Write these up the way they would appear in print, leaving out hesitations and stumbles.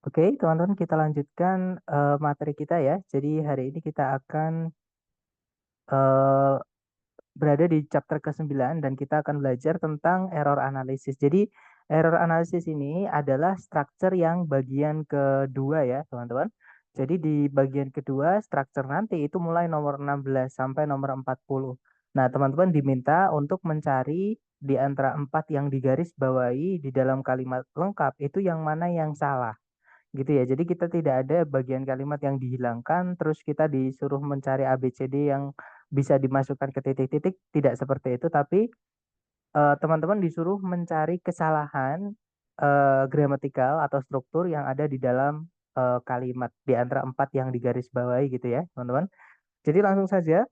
Oke, teman-teman kita lanjutkan materi kita ya. Jadi hari ini kita akan eh, berada di chapter ke-9 dan kita akan belajar tentang error analysis. Jadi error analysis ini adalah structure yang bagian kedua ya, teman-teman. Jadi di bagian kedua structure nanti itu mulai nomor 16 sampai nomor 40. Nah, teman-teman diminta untuk mencari di antara empat yang digaris bawahi di dalam kalimat lengkap itu yang mana yang salah gitu ya. Jadi kita tidak ada bagian kalimat yang dihilangkan, terus kita disuruh mencari ABCD yang bisa dimasukkan ke titik-titik, tidak seperti itu, tapi teman-teman disuruh mencari kesalahan gramatikal atau struktur yang ada di dalam kalimat di antara empat yang digarisbawahi gitu ya, teman-teman. Jadi langsung saja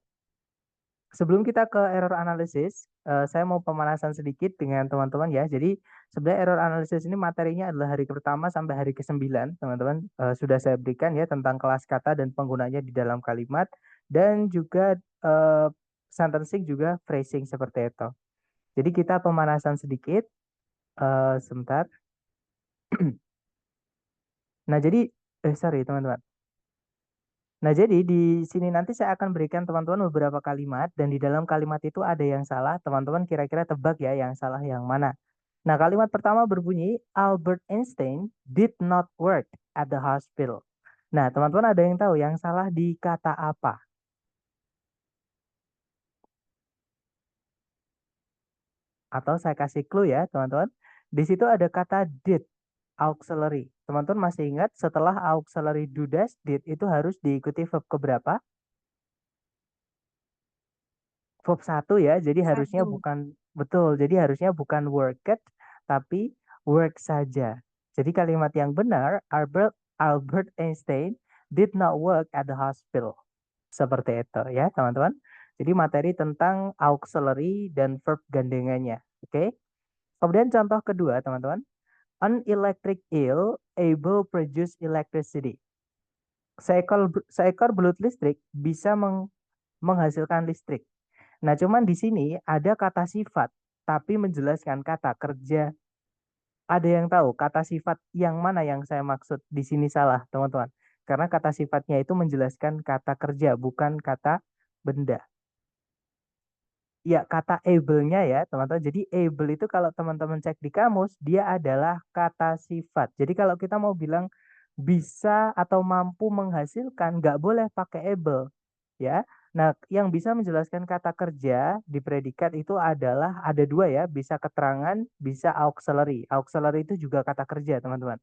sebelum kita ke error analysis, saya mau pemanasan sedikit dengan teman-teman ya. Jadi sebenarnya error analysis ini materinya adalah hari pertama sampai hari ke-9, teman-teman. Sudah saya berikan ya tentang kelas kata dan penggunanya di dalam kalimat dan juga sentencing juga phrasing seperti itu. Jadi kita pemanasan sedikit, sebentar. Nah jadi, sorry teman-teman. Nah, jadi di sini nanti saya akan berikan teman-teman beberapa kalimat dan di dalam kalimat itu ada yang salah. Teman-teman kira-kira tebak ya yang salah yang mana. Nah, kalimat pertama berbunyi Albert Einstein did not work at the hospital. Nah, teman-teman ada yang tahu yang salah di kata apa? Atau saya kasih clue ya, teman-teman. Di situ ada kata did, auxiliary. Teman-teman masih ingat setelah auxiliary do dash did itu harus diikuti verb keberapa? Verb satu ya, jadi harusnya Satu. bukan betul. Jadi harusnya bukan worked, tapi work saja. Jadi kalimat yang benar, Albert Einstein did not work at the hospital. Seperti itu ya, teman-teman. Jadi materi tentang auxiliary dan verb gandengannya. Oke. Kemudian contoh kedua, teman-teman. An electric eel able produce electricity. Seekor belut listrik bisa menghasilkan listrik. Nah, cuman di sini ada kata sifat, tapi menjelaskan kata kerja. Ada yang tahu kata sifat yang mana yang saya maksud di sini salah, teman-teman? Karena kata sifatnya itu menjelaskan kata kerja, bukan kata benda. Ya, kata able-nya ya, teman-teman. Jadi able itu kalau teman-teman cek di kamus, dia adalah kata sifat. Jadi kalau kita mau bilang bisa atau mampu menghasilkan, nggak boleh pakai able. Ya. Nah, yang bisa menjelaskan kata kerja di predikat itu adalah ada dua ya, bisa keterangan, bisa auxiliary. Auxiliary itu juga kata kerja, teman-teman.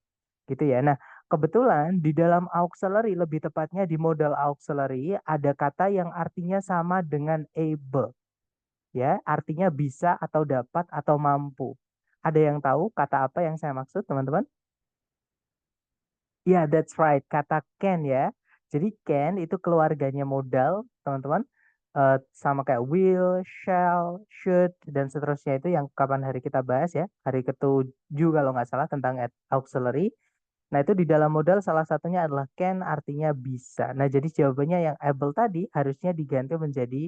Gitu ya. Nah, kebetulan di dalam auxiliary, lebih tepatnya di modal auxiliary, ada kata yang artinya sama dengan able. Ya, artinya bisa atau dapat atau mampu. Ada yang tahu kata apa yang saya maksud, teman-teman? Ya, that's right. Kata can ya. Jadi can itu keluarganya modal, teman-teman. Sama kayak will, shall, should, dan seterusnya itu yang kapan hari kita bahas ya. Hari ke-7 kalau nggak salah tentang auxiliary. Nah, itu di dalam modal salah satunya adalah can artinya bisa. Nah, jadi jawabannya yang able tadi harusnya diganti menjadi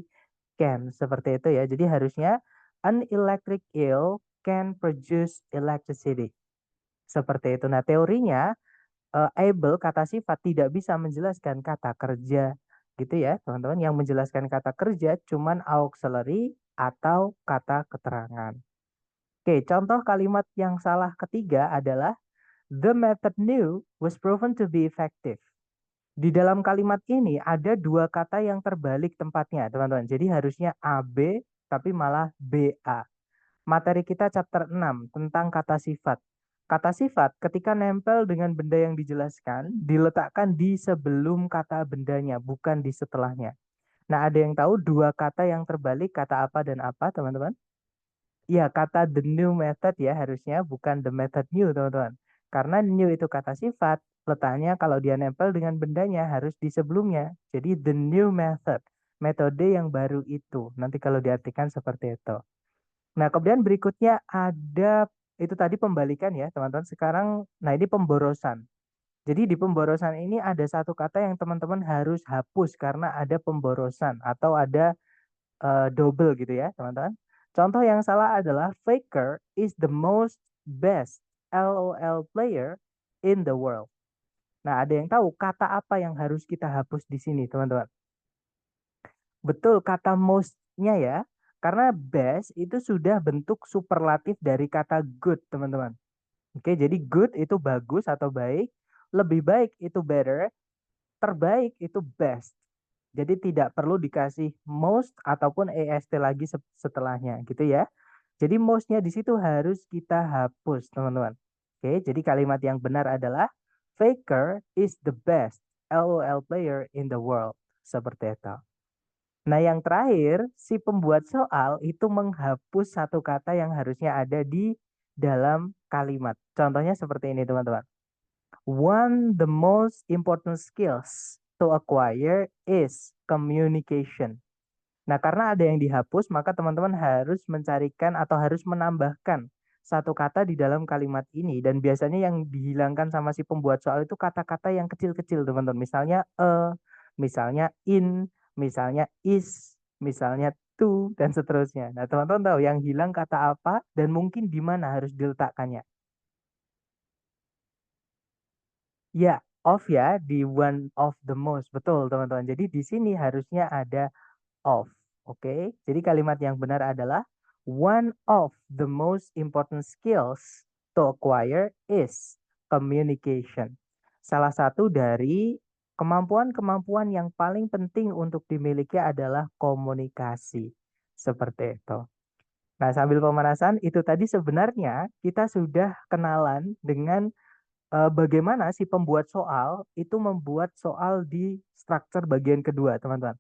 can. Seperti itu ya. Jadi harusnya an electric eel can produce electricity. Seperti itu. Nah, teorinya able kata sifat tidak bisa menjelaskan kata kerja gitu ya teman-teman, yang menjelaskan kata kerja cuman auxiliary atau kata keterangan. Oke, contoh kalimat yang salah ketiga adalah the method new was proven to be effective. Di dalam kalimat ini ada dua kata yang terbalik tempatnya teman-teman, jadi harusnya AB tapi malah BA. Materi kita chapter 6 tentang kata sifat. Kata sifat ketika nempel dengan benda yang dijelaskan, diletakkan di sebelum kata bendanya, bukan di setelahnya. Nah, ada yang tahu dua kata yang terbalik, kata apa dan apa, teman-teman? Ya, kata the new method ya harusnya, bukan the method new, teman-teman. Karena new itu kata sifat, letaknya kalau dia nempel dengan bendanya harus di sebelumnya. Jadi the new method, metode yang baru itu. Nanti kalau diartikan seperti itu. Nah, kemudian berikutnya ada itu tadi pembalikan ya, teman-teman. Sekarang, nah ini pemborosan. Jadi di pemborosan ini ada satu kata yang teman-teman harus hapus karena ada pemborosan atau ada double gitu ya, teman-teman. Contoh yang salah adalah Faker is the most best LOL player in the world. Nah, ada yang tahu kata apa yang harus kita hapus di sini, teman-teman? Betul, kata most-nya ya. Karena best itu sudah bentuk superlatif dari kata good, teman-teman. Oke, jadi good itu bagus atau baik, lebih baik itu better, terbaik itu best. Jadi tidak perlu dikasih most ataupun est lagi setelahnya, gitu ya. Jadi most-nya di situ harus kita hapus, teman-teman. Oke, jadi kalimat yang benar adalah Faker is the best LOL player in the world. Seperti itu. Nah, yang terakhir, si pembuat soal itu menghapus satu kata yang harusnya ada di dalam kalimat. Contohnya seperti ini, teman-teman. One the most important skills to acquire is communication. Nah, karena ada yang dihapus, maka teman-teman harus mencarikan atau harus menambahkan satu kata di dalam kalimat ini. Dan biasanya yang dihilangkan sama si pembuat soal itu kata-kata yang kecil-kecil, teman-teman. Misalnya misalnya in, misalnya is, misalnya to, dan seterusnya. Nah, teman-teman tahu yang hilang kata apa dan mungkin di mana harus diletakkannya. Ya, of ya, di one of the most. Betul, teman-teman. Jadi di sini harusnya ada of. Oke, jadi kalimat yang benar adalah one of the most important skills to acquire is communication. Salah satu dari kemampuan-kemampuan yang paling penting untuk dimiliki adalah komunikasi. Seperti itu. Nah, sambil pemanasan, itu tadi sebenarnya kita sudah kenalan dengan bagaimana si pembuat soal itu membuat soal di struktur bagian kedua, teman-teman.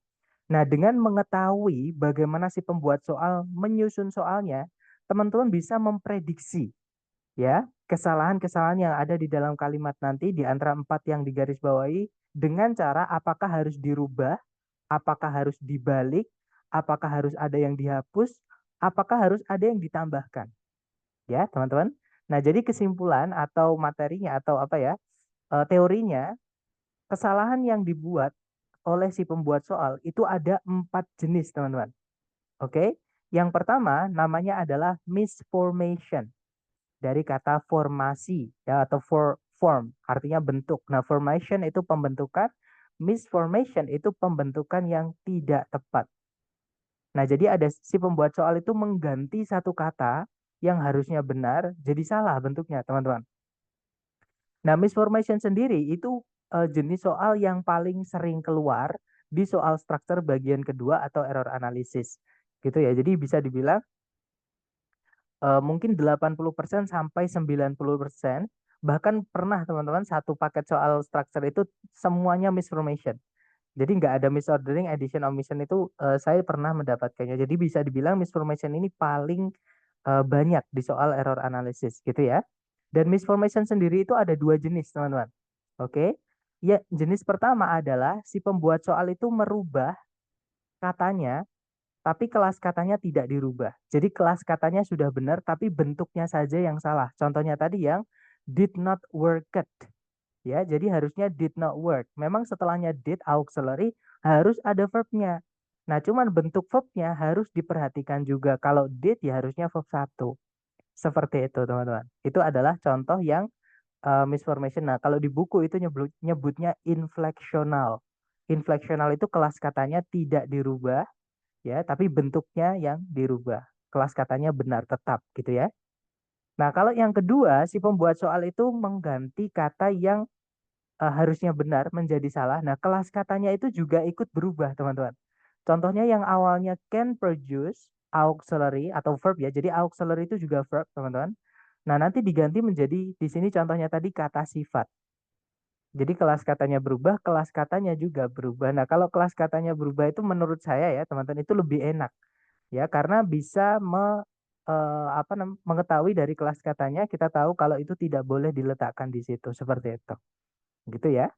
Nah, dengan mengetahui bagaimana si pembuat soal menyusun soalnya, teman-teman bisa memprediksi ya kesalahan-kesalahan yang ada di dalam kalimat nanti di antara empat yang digarisbawahi dengan cara apakah harus dirubah, apakah harus dibalik, apakah harus ada yang dihapus, apakah harus ada yang ditambahkan. Ya, teman-teman. Nah, jadi kesimpulan atau materinya atau apa ya, teorinya, kesalahan yang dibuat oleh si pembuat soal itu ada 4 jenis, teman-teman. Oke, yang pertama namanya adalah misformation dari kata formasi ya atau form artinya bentuk. Nah, formation itu pembentukan, misformation itu pembentukan yang tidak tepat. Nah, jadi ada si pembuat soal itu mengganti satu kata yang harusnya benar jadi salah bentuknya, teman-teman. Nah, misformation sendiri itu jenis soal yang paling sering keluar di soal struktur bagian kedua atau error analysis. Gitu ya. Jadi bisa dibilang mungkin 80% sampai 90%, bahkan pernah teman-teman satu paket soal struktur itu semuanya misformation. Jadi nggak ada misordering, addition, omission itu saya pernah mendapatkannya. Jadi bisa dibilang misformation ini paling banyak di soal error analysis gitu ya. Dan misformation sendiri itu ada 2 jenis, teman-teman. Oke. Ya, jenis pertama adalah si pembuat soal itu merubah katanya, tapi kelas katanya tidak dirubah. Jadi kelas katanya sudah benar, tapi bentuknya saja yang salah. Contohnya tadi yang did not work it. Ya, jadi harusnya did not work. Memang setelahnya did auxiliary harus ada verbnya. Nah, cuman bentuk verbnya harus diperhatikan juga. Kalau did ya harusnya verb satu. Seperti itu, teman-teman. Itu adalah contoh yang misformation. Nah, kalau di buku itu nyebutnya infleksional. Infleksional itu kelas katanya tidak dirubah, ya, tapi bentuknya yang dirubah. Kelas katanya benar tetap, gitu ya. Nah, kalau yang kedua, si pembuat soal itu mengganti kata yang harusnya benar menjadi salah. Nah, kelas katanya itu juga ikut berubah, teman-teman. Contohnya yang awalnya can produce auxiliary atau verb ya. Jadi auxiliary itu juga verb, teman-teman. Nah, nanti diganti menjadi di sini contohnya tadi kata sifat. Jadi kelas katanya berubah, kelas katanya juga berubah. Nah, kalau kelas katanya berubah itu menurut saya ya, teman-teman itu lebih enak ya karena bisa mengetahui dari kelas katanya kita tahu kalau itu tidak boleh diletakkan di situ seperti itu. Gitu ya.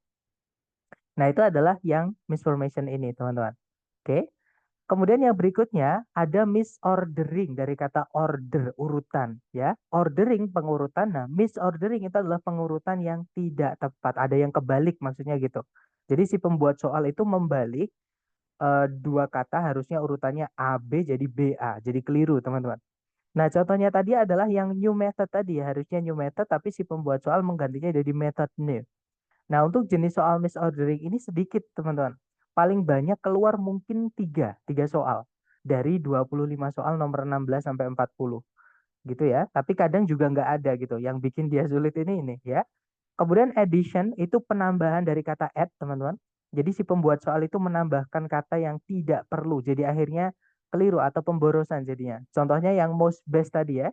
Nah, itu adalah yang misformation ini, teman-teman. Oke. Kemudian yang berikutnya ada misordering dari kata order, urutan ya. Ordering pengurutan. Nah, misordering itu adalah pengurutan yang tidak tepat. Ada yang kebalik maksudnya gitu. Jadi si pembuat soal itu membalik dua kata harusnya urutannya A B jadi B A. Jadi keliru, teman-teman. Nah, contohnya tadi adalah yang new method tadi. Harusnya new method tapi si pembuat soal menggantinya jadi method new. Nah, untuk jenis soal misordering ini sedikit, teman-teman. Paling banyak keluar mungkin tiga soal dari 25 soal nomor 16 sampai 40 gitu ya. Tapi kadang juga nggak ada gitu. Yang bikin dia sulit ini ya. Kemudian addition itu penambahan dari kata add, teman-teman. Jadi si pembuat soal itu menambahkan kata yang tidak perlu. Jadi akhirnya keliru atau pemborosan jadinya. Contohnya yang most best tadi ya.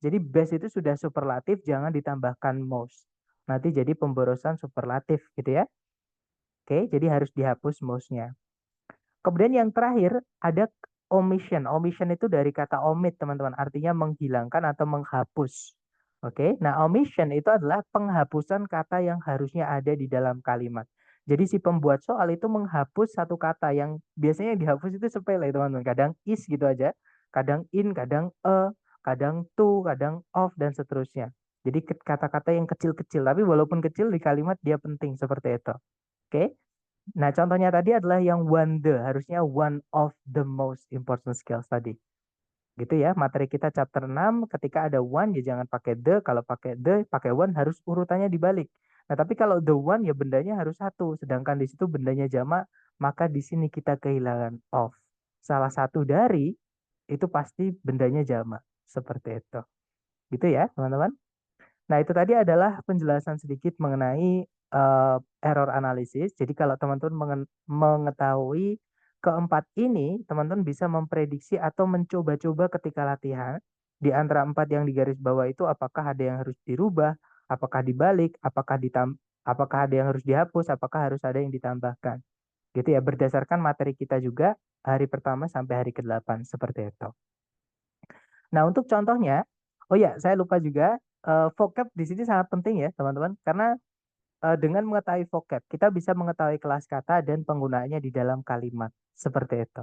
Jadi best itu sudah superlatif, jangan ditambahkan most. Nanti jadi pemborosan superlatif gitu ya. Oke, jadi harus dihapus most-nya. Kemudian yang terakhir ada omission. Omission itu dari kata omit, teman-teman. Artinya menghilangkan atau menghapus. Oke, nah omission itu adalah penghapusan kata yang harusnya ada di dalam kalimat. Jadi si pembuat soal itu menghapus satu kata yang biasanya yang dihapus itu sepele, teman-teman. Kadang is gitu aja, kadang in, kadang kadang to, kadang of, dan seterusnya. Jadi kata-kata yang kecil-kecil, tapi walaupun kecil di kalimat dia penting seperti itu. Oke. Nah, contohnya tadi adalah yang one the, harusnya one of the most important skills tadi. Gitu ya, materi kita chapter 6, ketika ada one ya jangan pakai the, kalau pakai the, pakai one harus urutannya dibalik. Nah, tapi kalau the one ya bendanya harus satu, sedangkan di situ bendanya jamak, maka di sini kita kehilangan of. Salah satu dari itu pasti bendanya jamak, seperti itu. Gitu ya, teman-teman. Nah, itu tadi adalah penjelasan sedikit mengenai error analysis. Jadi kalau teman-teman mengetahui keempat ini, teman-teman bisa memprediksi atau mencoba-coba ketika latihan. Di antara empat yang digaris bawah itu apakah ada yang harus dirubah, apakah dibalik, apakah ada yang harus dihapus, apakah harus ada yang ditambahkan. Gitu ya, berdasarkan materi kita juga hari pertama sampai hari ke-8 seperti itu. Nah, untuk contohnya, oh ya, saya lupa juga, vocab di sini sangat penting ya, teman-teman, karena dengan mengetahui vocab, kita bisa mengetahui kelas kata dan penggunaannya di dalam kalimat, seperti itu.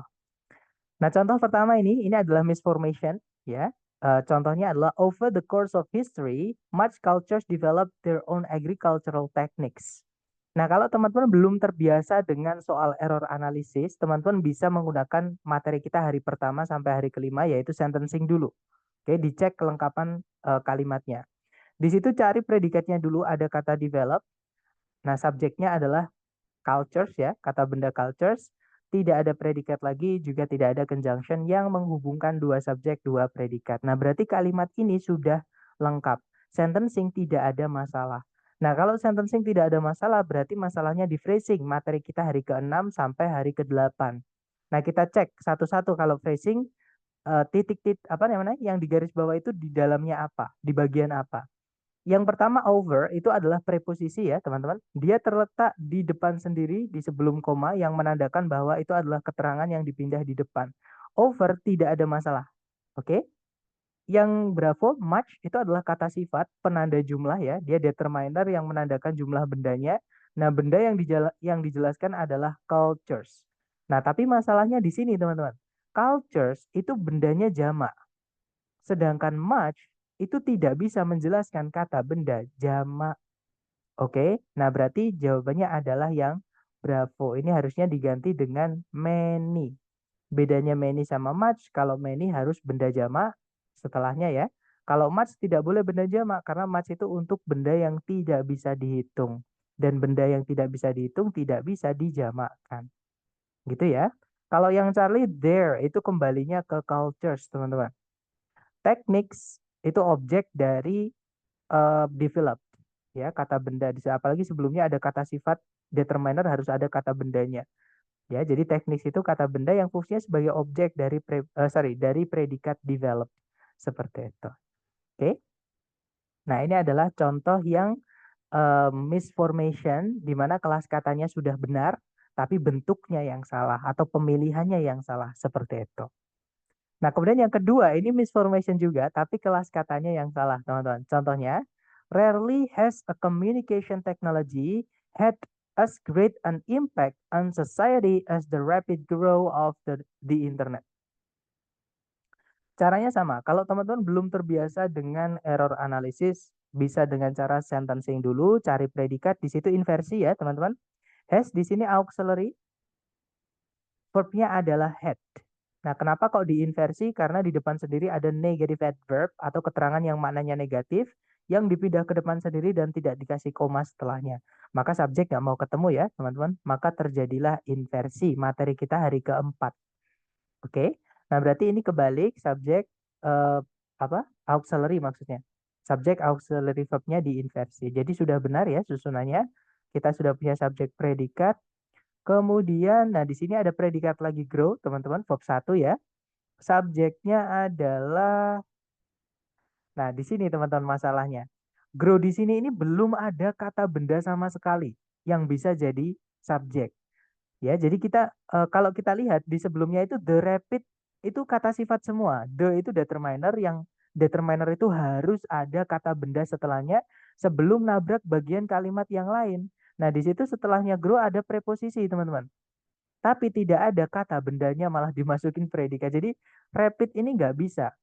Nah, contoh pertama ini adalah misformation, ya. Contohnya adalah over the course of history, much cultures develop their own agricultural techniques. Nah, kalau teman-teman belum terbiasa dengan soal error analysis, teman-teman bisa menggunakan materi kita hari pertama sampai hari kelima, yaitu sentencing dulu. Oke, dicek kelengkapan kalimatnya. Di situ cari predikatnya dulu, ada kata develop. Nah, subjeknya adalah cultures ya, kata benda cultures. Tidak ada predikat lagi, juga tidak ada conjunction yang menghubungkan dua subjek, dua predikat. Nah, berarti kalimat ini sudah lengkap. Sentencing tidak ada masalah. Nah, kalau sentencing tidak ada masalah, berarti masalahnya di phrasing. Materi kita hari ke-6 sampai hari ke-8. Nah, kita cek satu-satu kalau phrasing titik-titik apa namanya yang di garis bawah itu di dalamnya apa, di bagian apa. Yang pertama over itu adalah preposisi ya teman-teman. Dia terletak di depan sendiri di sebelum koma yang menandakan bahwa itu adalah keterangan yang dipindah di depan. Over tidak ada masalah. Oke. Yang bravo much itu adalah kata sifat penanda jumlah ya. Dia determiner yang menandakan jumlah bendanya. Nah, benda yang dijelaskan adalah cultures. Nah, tapi masalahnya di sini teman-teman. Cultures itu bendanya jamak. Sedangkan much itu tidak bisa menjelaskan kata benda jamak. Oke, nah berarti jawabannya adalah yang bravo. Ini harusnya diganti dengan many. Bedanya many sama much, kalau many harus benda jamak setelahnya ya. Kalau much tidak boleh benda jamak karena much itu untuk benda yang tidak bisa dihitung. Dan benda yang tidak bisa dihitung tidak bisa dijamakkan. Gitu ya. Kalau yang Charlie there itu kembalinya ke cultures, teman-teman. Techniques itu objek dari develop ya kata benda apalagi sebelumnya ada kata sifat determiner harus ada kata bendanya ya jadi teknis itu kata benda yang fungsinya sebagai objek dari dari predikat develop seperti itu. Oke, nah ini adalah contoh yang misformation di mana kelas katanya sudah benar tapi bentuknya yang salah atau pemilihannya yang salah seperti itu. Nah, kemudian yang kedua, ini misformation juga, tapi kelas katanya yang salah, teman-teman. Contohnya, rarely has a communication technology had as great an impact on society as the rapid growth of the internet. Caranya sama. Kalau teman-teman belum terbiasa dengan error analysis, bisa dengan cara sentencing dulu, cari predikat, di situ inversi ya, teman-teman. Has di sini auxiliary, verbnya adalah had. Nah, kenapa kok diinversi? Karena di depan sendiri ada negative adverb atau keterangan yang maknanya negatif yang dipindah ke depan sendiri dan tidak dikasih koma setelahnya. Maka subjek nggak mau ketemu ya, teman-teman. Maka terjadilah inversi materi kita hari keempat. Oke. Nah, berarti ini kebalik subjek eh, apa? Auxiliary maksudnya. Subjek auxiliary verb-nya diinversi. Jadi sudah benar ya susunannya. Kita sudah punya subjek predikat. Kemudian, nah di sini ada predikat lagi grow, teman-teman, verb 1 ya. Subjeknya adalah, nah di sini teman-teman masalahnya. Grow di sini ini belum ada kata benda sama sekali yang bisa jadi subjek. Ya, jadi kita kalau kita lihat di sebelumnya itu the rapid itu kata sifat semua. The itu determiner, yang determiner itu harus ada kata benda setelahnya sebelum nabrak bagian kalimat yang lain. Nah, di situ setelahnya grow ada preposisi, teman-teman. Tapi tidak ada kata bendanya, malah dimasukin predikat. Jadi rapid ini nggak bisa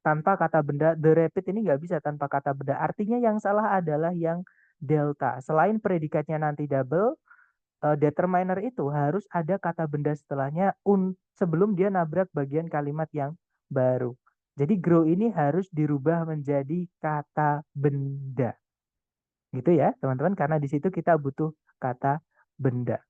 tanpa kata benda. The rapid ini nggak bisa tanpa kata benda. Artinya yang salah adalah yang delta. Selain predikatnya nanti double, determiner itu harus ada kata benda setelahnya sebelum dia nabrak bagian kalimat yang baru. Jadi grow ini harus dirubah menjadi kata benda. Gitu ya, teman-teman, karena di situ kita butuh kata benda.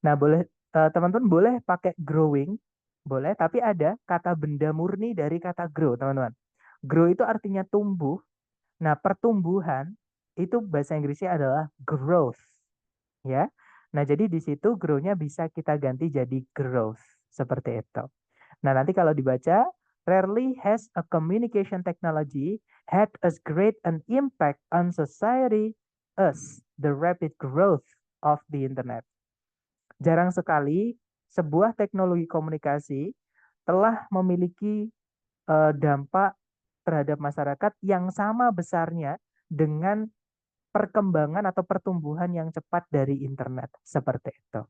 Nah, boleh teman-teman boleh pakai growing, boleh, tapi ada kata benda murni dari kata grow, teman-teman. Grow itu artinya tumbuh. Nah, pertumbuhan itu bahasa Inggrisnya adalah growth, ya. Nah, jadi di situ grow-nya bisa kita ganti jadi growth, seperti itu. Nah, nanti kalau dibaca, rarely has a communication technology had as great an impact on society as the rapid growth of the internet. Jarang sekali sebuah teknologi komunikasi telah memiliki dampak terhadap masyarakat yang sama besarnya dengan perkembangan atau pertumbuhan yang cepat dari internet. Seperti itu.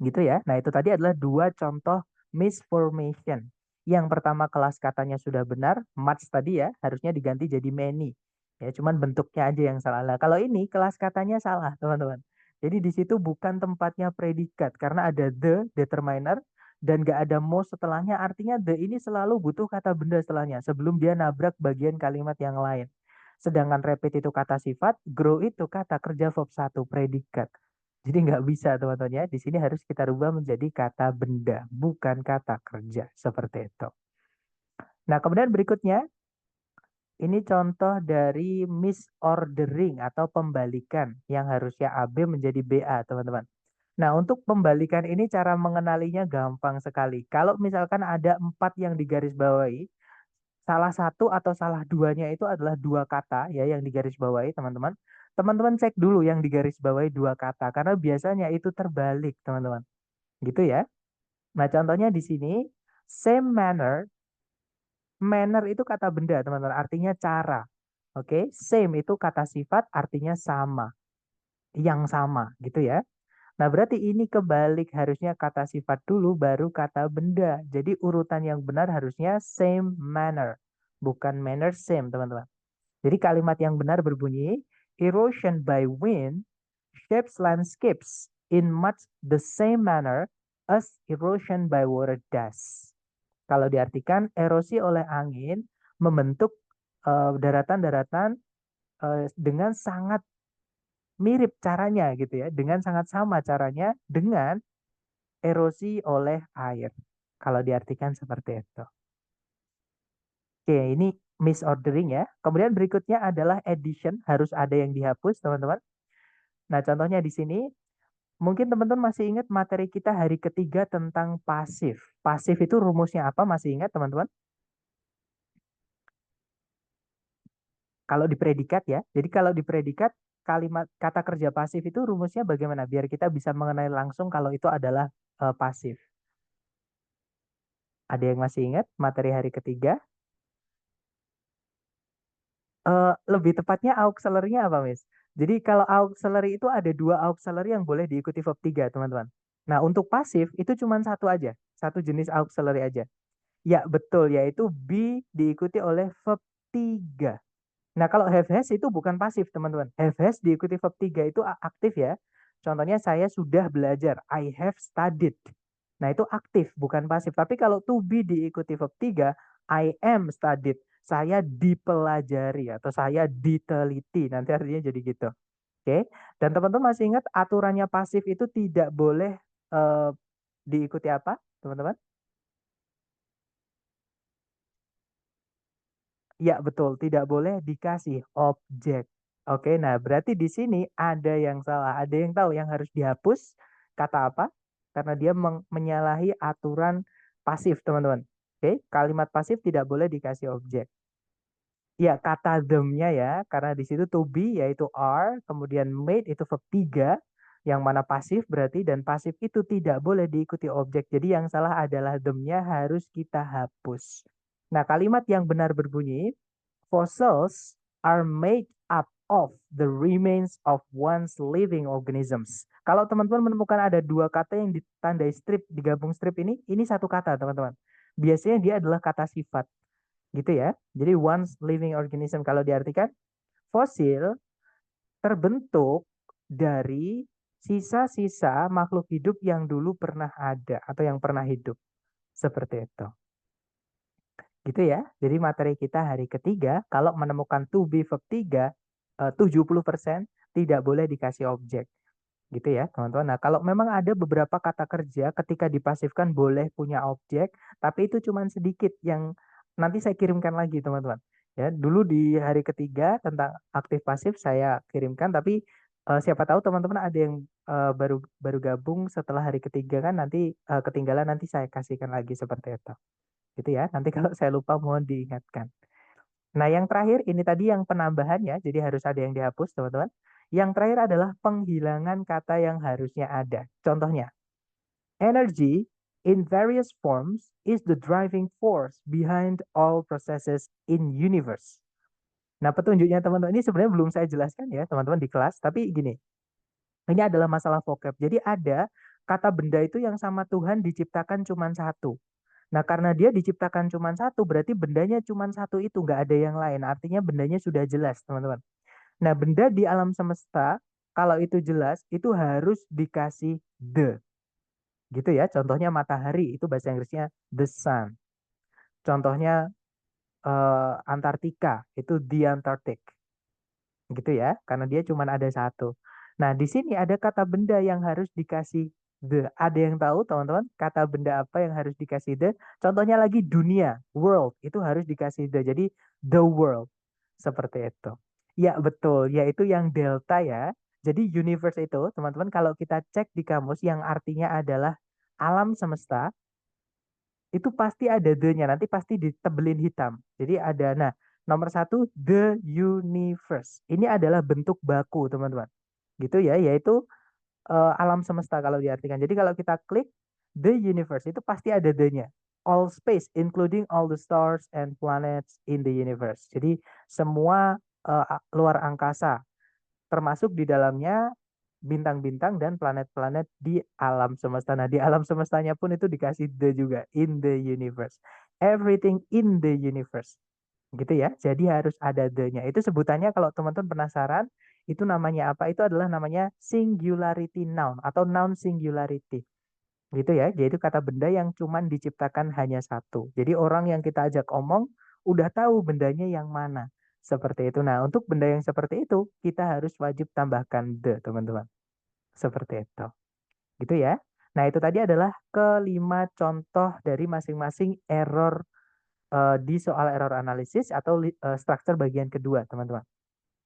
Gitu ya. Nah, itu tadi adalah dua contoh misformation. Yang pertama kelas katanya sudah benar, much tadi ya, harusnya diganti jadi many. Ya, cuman bentuknya aja yang salah. Nah, kalau ini kelas katanya salah, teman-teman. Jadi di situ bukan tempatnya predikat karena ada the determiner dan gak ada most setelahnya. Artinya the ini selalu butuh kata benda setelahnya sebelum dia nabrak bagian kalimat yang lain. Sedangkan repeat itu kata sifat, grow itu kata kerja verb 1 predikat. Jadi nggak bisa teman-teman ya. Di sini harus kita rubah menjadi kata benda, bukan kata kerja. Seperti itu. Nah, kemudian berikutnya, ini contoh dari misordering atau pembalikan yang harusnya AB menjadi BA, teman-teman. Nah, untuk pembalikan ini cara mengenalinya gampang sekali. Kalau misalkan ada 4 yang digarisbawahi, salah satu atau salah duanya itu adalah dua kata ya yang digarisbawahi, teman-teman. Teman-teman cek dulu yang digarisbawahi dua kata karena biasanya itu terbalik, teman-teman. Gitu ya. Nah, contohnya di sini same manner. Manner itu kata benda, teman-teman. Artinya cara. Oke, same itu kata sifat artinya sama. Yang sama, gitu ya. Nah, berarti ini kebalik, harusnya kata sifat dulu baru kata benda. Jadi urutan yang benar harusnya same manner, bukan manner same, teman-teman. Jadi kalimat yang benar berbunyi, erosion by wind shapes landscapes in much the same manner as erosion by water does. Kalau diartikan, erosi oleh angin membentuk daratan-daratan dengan sangat mirip caranya gitu ya, dengan sangat sama caranya dengan erosi oleh air. Kalau diartikan seperti itu. Oke, ini misordering ya. Kemudian berikutnya adalah addition, harus ada yang dihapus, teman-teman. Nah, contohnya di sini, mungkin teman-teman masih ingat materi kita hari ketiga tentang pasif. Pasif itu rumusnya apa? Masih ingat, teman-teman? Kalau di predikat ya. Jadi kalau di predikat, kalimat kata kerja pasif itu rumusnya bagaimana? Biar kita bisa mengenai langsung kalau itu adalah pasif. Ada yang masih ingat materi hari ketiga? Lebih tepatnya auxiliary-nya apa, Miss? Jadi kalau auxiliary itu ada dua auxiliary yang boleh diikuti verb 3, teman-teman. Nah, untuk pasif itu cuma satu aja, satu jenis auxiliary aja. Ya, betul, yaitu be diikuti oleh verb 3. Nah, kalau have has itu bukan pasif, teman-teman. Have has diikuti verb 3 itu aktif ya. Contohnya saya sudah belajar, I have studied. Nah, itu aktif, bukan pasif. Tapi kalau to be diikuti verb 3, I am studied. saya dipelajari atau saya diteliti. Nanti artinya jadi gitu. Oke. Dan teman-teman masih ingat aturannya pasif itu tidak boleh eh, diikuti apa, teman-teman? Ya, betul. Tidak boleh dikasih objek. Oke, nah berarti di sini ada yang salah. Ada yang tahu yang harus dihapus kata apa? Karena dia menyalahi aturan pasif, teman-teman. Oke, kalimat pasif tidak boleh dikasih objek. Ya, kata them-nya ya, karena di situ to be yaitu are, kemudian made itu verb 3, yang mana pasif berarti, dan pasif itu tidak boleh diikuti objek. Jadi yang salah adalah them-nya harus kita hapus. Nah, kalimat yang benar berbunyi, fossils are made up of the remains of once living organisms. Kalau teman-teman menemukan ada dua kata yang ditandai strip, digabung strip ini satu kata, teman-teman. Biasanya dia adalah kata sifat gitu ya. Jadi once living organism kalau diartikan fosil terbentuk dari sisa-sisa makhluk hidup yang dulu pernah ada atau yang pernah hidup. Seperti itu. Gitu ya. Jadi materi kita hari ketiga kalau menemukan to be verb 3 70% tidak boleh dikasih objek. Gitu ya, teman-teman. Nah, kalau memang ada beberapa kata kerja ketika dipasifkan boleh punya objek, tapi itu cuma sedikit yang nanti saya kirimkan lagi, teman-teman. Ya, dulu di hari ketiga tentang aktif pasif saya kirimkan, tapi siapa tahu teman-teman ada yang baru baru gabung setelah hari ketiga kan nanti ketinggalan nanti saya kasihkan lagi seperti itu. Gitu ya. Nanti kalau saya lupa mohon diingatkan. Nah, yang terakhir ini tadi yang penambahannya, jadi harus ada yang dihapus, teman-teman. Yang terakhir adalah penghilangan kata yang harusnya ada. Contohnya, energy in various forms is the driving force behind all processes in universe. Nah, petunjuknya teman-teman ini sebenarnya belum saya jelaskan ya, teman-teman di kelas, tapi gini, ini adalah masalah vocab. Jadi ada kata benda itu yang sama Tuhan diciptakan cuma satu. Nah, karena dia diciptakan cuma satu, berarti bendanya cuma satu itu, nggak ada yang lain. Artinya bendanya sudah jelas, teman-teman. Nah, benda di alam semesta, kalau itu jelas, itu harus dikasih the. Gitu ya. Contohnya matahari, itu bahasa Inggrisnya the sun. Contohnya Antartika, itu the Antarctic. Gitu ya, karena dia cuma ada satu. Nah, di sini ada kata benda yang harus dikasih the. Ada yang tahu, teman-teman, kata benda apa yang harus dikasih the? Contohnya lagi dunia, world, itu harus dikasih the. Jadi, the world. Seperti itu. Ya, betul. Yaitu yang delta ya. Jadi, universe itu, teman-teman, kalau kita cek di kamus, yang artinya adalah alam semesta, itu pasti ada the-nya, nanti pasti ditebelin hitam. Jadi ada, nah, nomor satu, the universe. Ini adalah bentuk baku, teman-teman. Gitu ya, yaitu alam semesta kalau diartikan. Jadi kalau kita klik the universe, itu pasti ada the-nya. All space, including all the stars and planets in the universe. Jadi semua luar angkasa, termasuk di dalamnya bintang-bintang dan planet-planet di alam semesta. Nah, di alam semestanya pun itu dikasih the juga, in the universe. Everything in the universe. Gitu ya. Jadi harus ada the-nya. Itu sebutannya kalau teman-teman penasaran, itu namanya apa? Itu adalah namanya singularity noun atau noun singularity. Gitu ya. Jadi kata benda yang cuman diciptakan hanya satu. Jadi orang yang kita ajak omong udah tahu bendanya yang mana. Seperti itu. Nah, untuk benda yang seperti itu, kita harus wajib tambahkan the, teman-teman. Seperti itu. Gitu ya. Nah, itu tadi adalah kelima contoh dari masing-masing error di soal error analisis atau structure bagian kedua, teman-teman.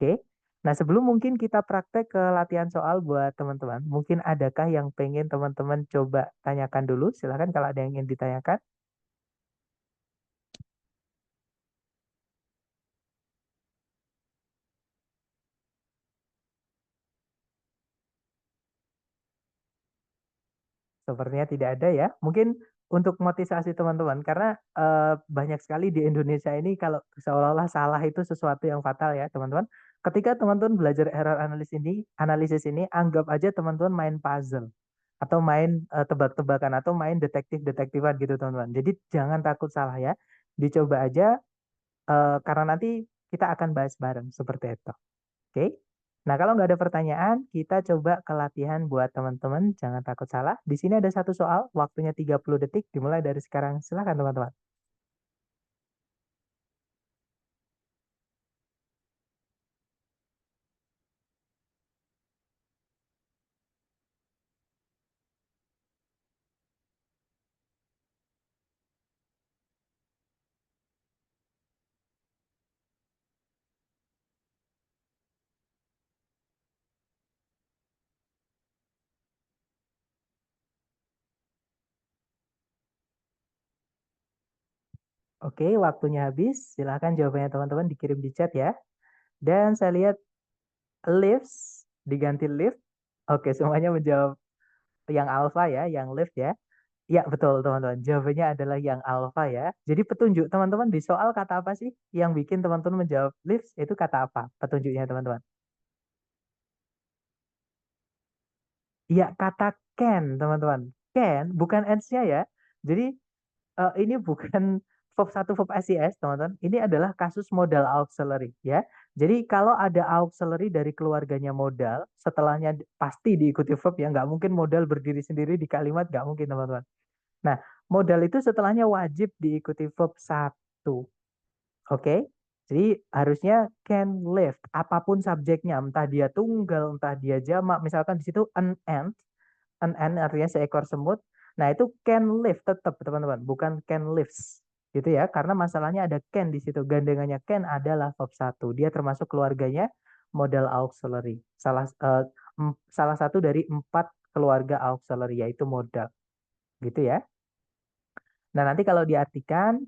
Oke. Nah, sebelum mungkin kita praktek ke latihan soal buat teman-teman, mungkin adakah yang pengen teman-teman coba tanyakan dulu? Silahkan kalau ada yang ingin ditanyakan. Sepertinya tidak ada ya. Mungkin untuk motivasi teman-teman, karena banyak sekali di Indonesia ini kalau seolah-olah salah itu sesuatu yang fatal ya, teman-teman. Ketika teman-teman belajar error analisis ini, anggap aja teman-teman main puzzle atau main tebak-tebakan atau main detektif-detektifan gitu, teman-teman. Jadi jangan takut salah ya. Dicoba aja karena nanti kita akan bahas bareng seperti itu. Oke. Nah, kalau nggak ada pertanyaan, kita coba ke latihan buat teman-teman. Jangan takut salah. Di sini ada satu soal, waktunya 30 detik, dimulai dari sekarang. Silakan teman-teman. Oke, waktunya habis. Silahkan jawabannya teman-teman dikirim di chat ya. Dan saya lihat lives diganti lift. Oke, semuanya menjawab yang alpha ya, yang lift ya. Ya, betul teman-teman. Jawabannya adalah yang alpha ya. Jadi petunjuk teman-teman di soal kata apa sih yang bikin teman-teman menjawab lives itu kata apa? Petunjuknya teman-teman. Ya, kata can teman-teman. Can, bukan ends-nya ya. Jadi ini bukan verb 1 verb SIS, teman-teman. Ini adalah kasus modal auxiliary ya. Jadi kalau ada auxiliary dari keluarganya modal, setelahnya pasti diikuti verb ya. Nggak mungkin modal berdiri sendiri di kalimat, nggak mungkin teman-teman. Nah, modal itu setelahnya wajib diikuti verb 1. Oke? Jadi harusnya can lift, apapun subjeknya, entah dia tunggal, entah dia jamak. Misalkan di situ an ant artinya seekor semut. Nah, itu can live tetap teman-teman, bukan can lives. Gitu ya, karena masalahnya ada can di situ. Gandengannya can adalah verb satu. Dia termasuk keluarganya modal auxiliary. Salah satu dari 4 keluarga auxiliary yaitu modal. Gitu ya. Nah, nanti kalau diartikan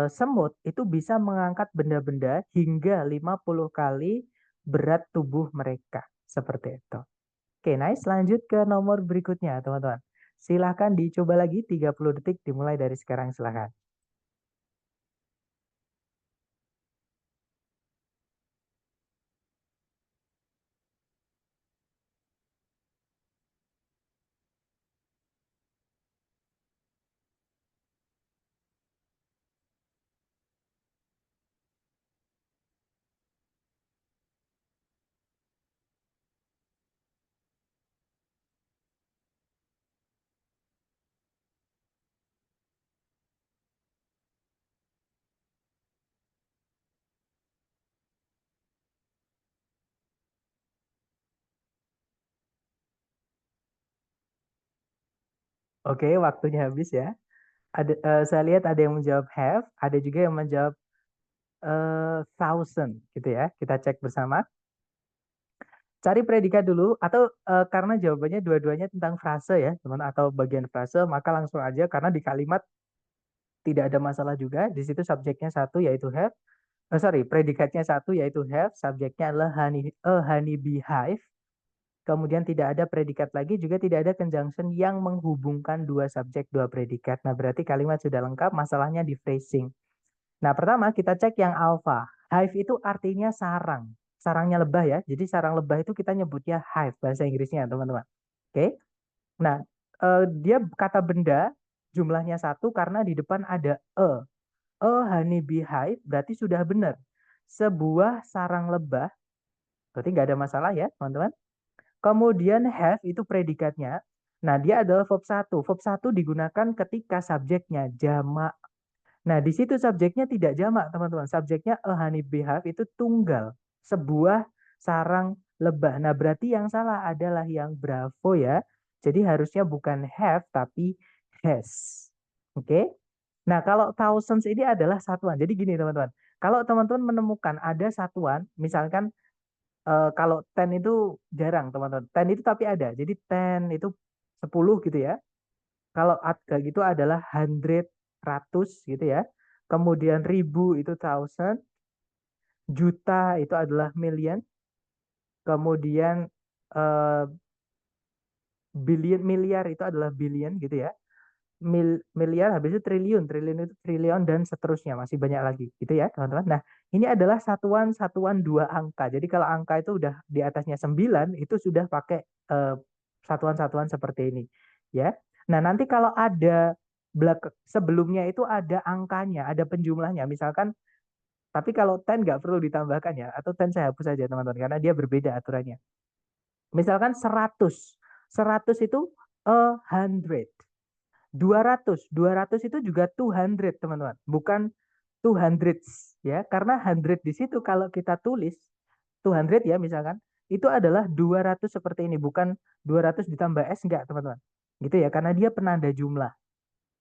semut itu bisa mengangkat benda-benda hingga 50 kali berat tubuh mereka. Seperti itu. Oke, nice. Lanjut ke nomor berikutnya, teman-teman. Silahkan dicoba lagi 30 detik dimulai dari sekarang, silahkan. Oke, waktunya habis ya. Saya lihat ada yang menjawab have, ada juga yang menjawab thousand, gitu ya. Kita cek bersama. Cari predikat dulu, atau karena jawabannya dua-duanya tentang frase ya, teman, atau bagian frase, maka langsung aja karena di kalimat tidak ada masalah juga. Di situ subjeknya satu yaitu have. Sorry, predikatnya satu yaitu have, subjeknya adalah honey beehive. Kemudian tidak ada predikat lagi, juga tidak ada conjunction yang menghubungkan dua subjek, dua predikat. Nah, berarti kalimat sudah lengkap, masalahnya di phrasing. Nah, pertama kita cek yang alpha. Hive itu artinya sarang. Sarangnya lebah ya. Jadi sarang lebah itu kita nyebutnya hive, bahasa Inggrisnya, teman-teman. Oke. Nah, dia kata benda, jumlahnya satu karena di depan ada a. A honey beehive berarti sudah benar. Sebuah sarang lebah, berarti nggak ada masalah ya, teman-teman. Kemudian have itu predikatnya. Nah, dia adalah verb satu. Verb satu digunakan ketika subjeknya jamak. Nah, di situ subjeknya tidak jamak, teman-teman. Subjeknya a honey beehive itu tunggal. Sebuah sarang lebah. Nah, berarti yang salah adalah yang bravo ya. Jadi harusnya bukan have, tapi has. Oke? Nah, kalau thousands ini adalah satuan. Jadi gini, teman-teman. Kalau teman-teman menemukan ada satuan, misalkan kalau 10 itu jarang teman-teman. 10 itu tapi ada. Jadi 10 itu 10 gitu ya. Kalau kayak gitu adalah hundred, ratus gitu ya. Kemudian ribu itu thousand. Juta itu adalah million. Kemudian eh, billion, miliar itu adalah billion gitu ya. Miliar habis itu triliun, triliun itu triliun dan seterusnya masih banyak lagi gitu ya teman-teman. Nah, ini adalah satuan-satuan dua angka. Jadi kalau angka itu udah di atasnya 9 itu sudah pakai eh, satuan-satuan seperti ini ya. Nah, nanti kalau ada sebelumnya itu ada angkanya, ada penjumlahnya. Misalkan tapi kalau 10 nggak perlu ditambahkan ya, atau 10 saya hapus saja teman-teman karena dia berbeda aturannya. Misalkan 100. 100 itu a hundred. 200 itu juga 200 teman-teman, bukan two hundreds ya, karena hundred di situ kalau kita tulis 200 ya misalkan, itu adalah 200 seperti ini, bukan 200 ditambah S enggak teman-teman. Gitu ya, karena dia penanda jumlah.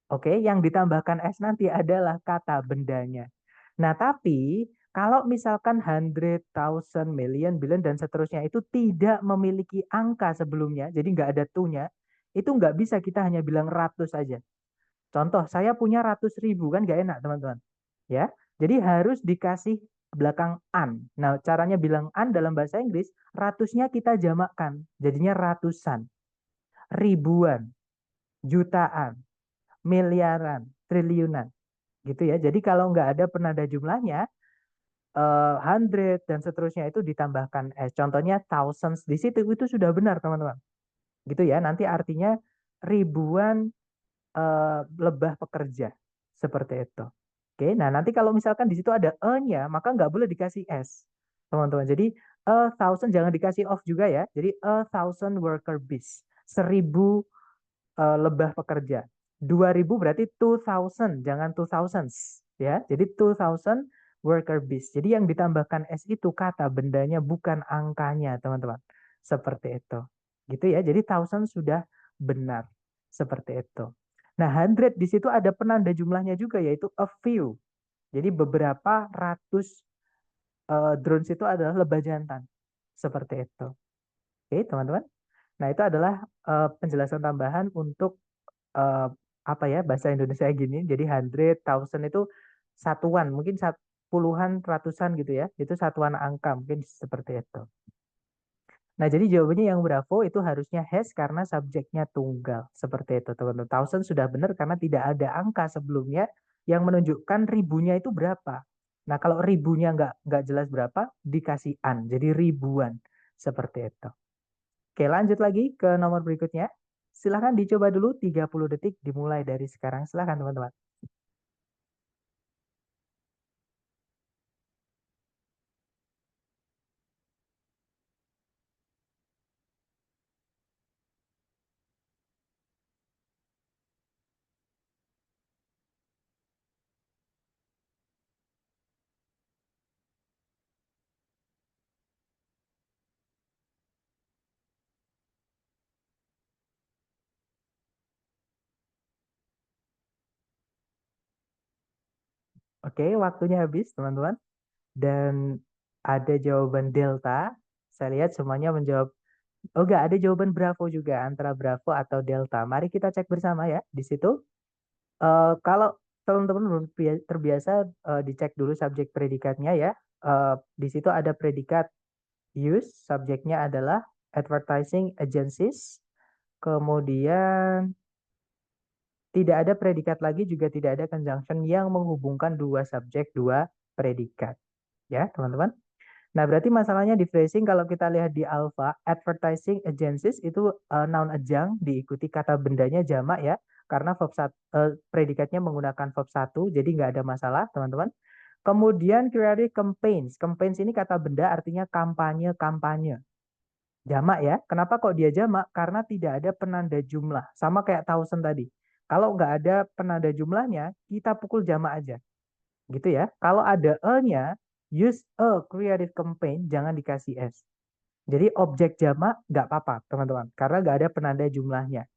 Oke, yang ditambahkan S nanti adalah kata bendanya. Nah, tapi kalau misalkan hundred, thousand, million, billion, dan seterusnya itu tidak memiliki angka sebelumnya, jadi nggak ada to-nya, itu nggak bisa kita hanya bilang ratus aja. Contoh, saya punya ratus ribu, kan nggak enak teman-teman. ya. Jadi harus dikasih belakang an. Nah, caranya bilang an dalam bahasa Inggris, ratusnya kita jamakkan. Jadinya ratusan, ribuan, jutaan, miliaran, triliunan. Gitu ya. Jadi kalau nggak ada penanda jumlahnya, hundred dan seterusnya itu ditambahkan s. Contohnya thousands di situ itu sudah benar, teman-teman. Gitu ya. Nanti artinya ribuan lebah pekerja. Seperti itu. Oke, nah nanti kalau misalkan di situ ada e-nya, maka nggak boleh dikasih s, teman-teman. Jadi a thousand jangan dikasih of juga ya. Jadi a thousand worker bees, 1.000 lebah pekerja. 2.000 berarti 2.000, jangan 2.000s ya. Jadi 2.000 worker bees. Jadi yang ditambahkan s itu kata bendanya bukan angkanya, teman-teman. Seperti itu. Gitu ya. Jadi thousand sudah benar. Seperti itu. Nah, hundred di situ ada penanda jumlahnya juga yaitu a few. Jadi beberapa ratus drones itu adalah lebah jantan. Seperti itu. Oke, teman-teman. Nah, itu adalah penjelasan tambahan untuk eh, apa ya bahasa Indonesia gini. Jadi hundred, thousand itu satuan, mungkin puluhan, ratusan gitu ya. Itu satuan angka, mungkin seperti itu. Nah, jadi jawabannya yang Bravo itu harusnya has karena subjeknya tunggal. Seperti itu, teman-teman. Thousand sudah benar karena tidak ada angka sebelumnya yang menunjukkan ribunya itu berapa. Nah, kalau ribunya nggak jelas berapa, dikasih an. Jadi ribuan. Seperti itu. Oke, lanjut lagi ke nomor berikutnya. Silahkan dicoba dulu 30 detik dimulai dari sekarang. Silahkan, teman-teman. Oke, waktunya habis, teman-teman. Dan ada jawaban delta. Saya lihat semuanya menjawab. Oh, enggak, ada jawaban Bravo juga antara Bravo atau Delta. Mari kita cek bersama ya di situ. Kalau teman-teman belum terbiasa, dicek dulu subjek predikatnya ya. Di situ ada predikat use, subjeknya adalah advertising agencies. Kemudian tidak ada predikat lagi, juga tidak ada conjunction yang menghubungkan dua subjek, dua predikat. Ya, teman-teman. Nah, berarti masalahnya di phrasing kalau kita lihat di alpha, advertising agencies itu noun ajang diikuti kata bendanya jamak ya, karena predikatnya menggunakan verb satu, jadi nggak ada masalah, teman-teman. Kemudian creative campaigns. Campaigns ini kata benda artinya kampanye-kampanye. Jamak ya. Kenapa kok dia jamak? Karena tidak ada penanda jumlah. Sama kayak thousand tadi. Kalau nggak ada penanda jumlahnya, kita pukul jamak aja gitu ya. Kalau ada e-nya, use a creative campaign, jangan dikasih s. Jadi objek jamak nggak apa-apa, teman-teman, karena nggak ada penanda jumlahnya.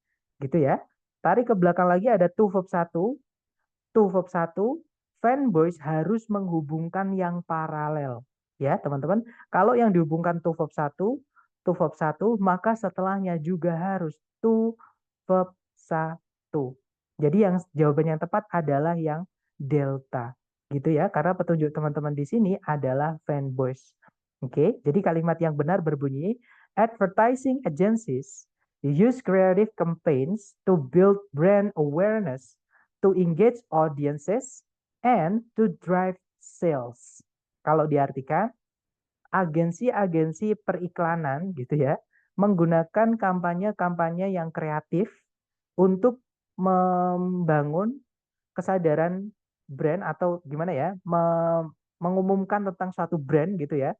Gitu ya. Tarik ke belakang lagi ada to verb satu. To verb satu, fanboys harus menghubungkan yang paralel. Ya, teman-teman. Kalau yang dihubungkan to verb satu, maka setelahnya juga harus to verb satu. Jadi yang jawaban yang tepat adalah yang delta. Gitu ya, karena petunjuk teman-teman di sini adalah fanboys. Oke, jadi kalimat yang benar berbunyi, advertising agencies use creative campaigns to build brand awareness, to engage audiences, and to drive sales. Kalau diartikan, agensi-agensi periklanan gitu ya, menggunakan kampanye-kampanye yang kreatif untuk membangun kesadaran brand atau gimana ya, mengumumkan tentang suatu brand gitu ya,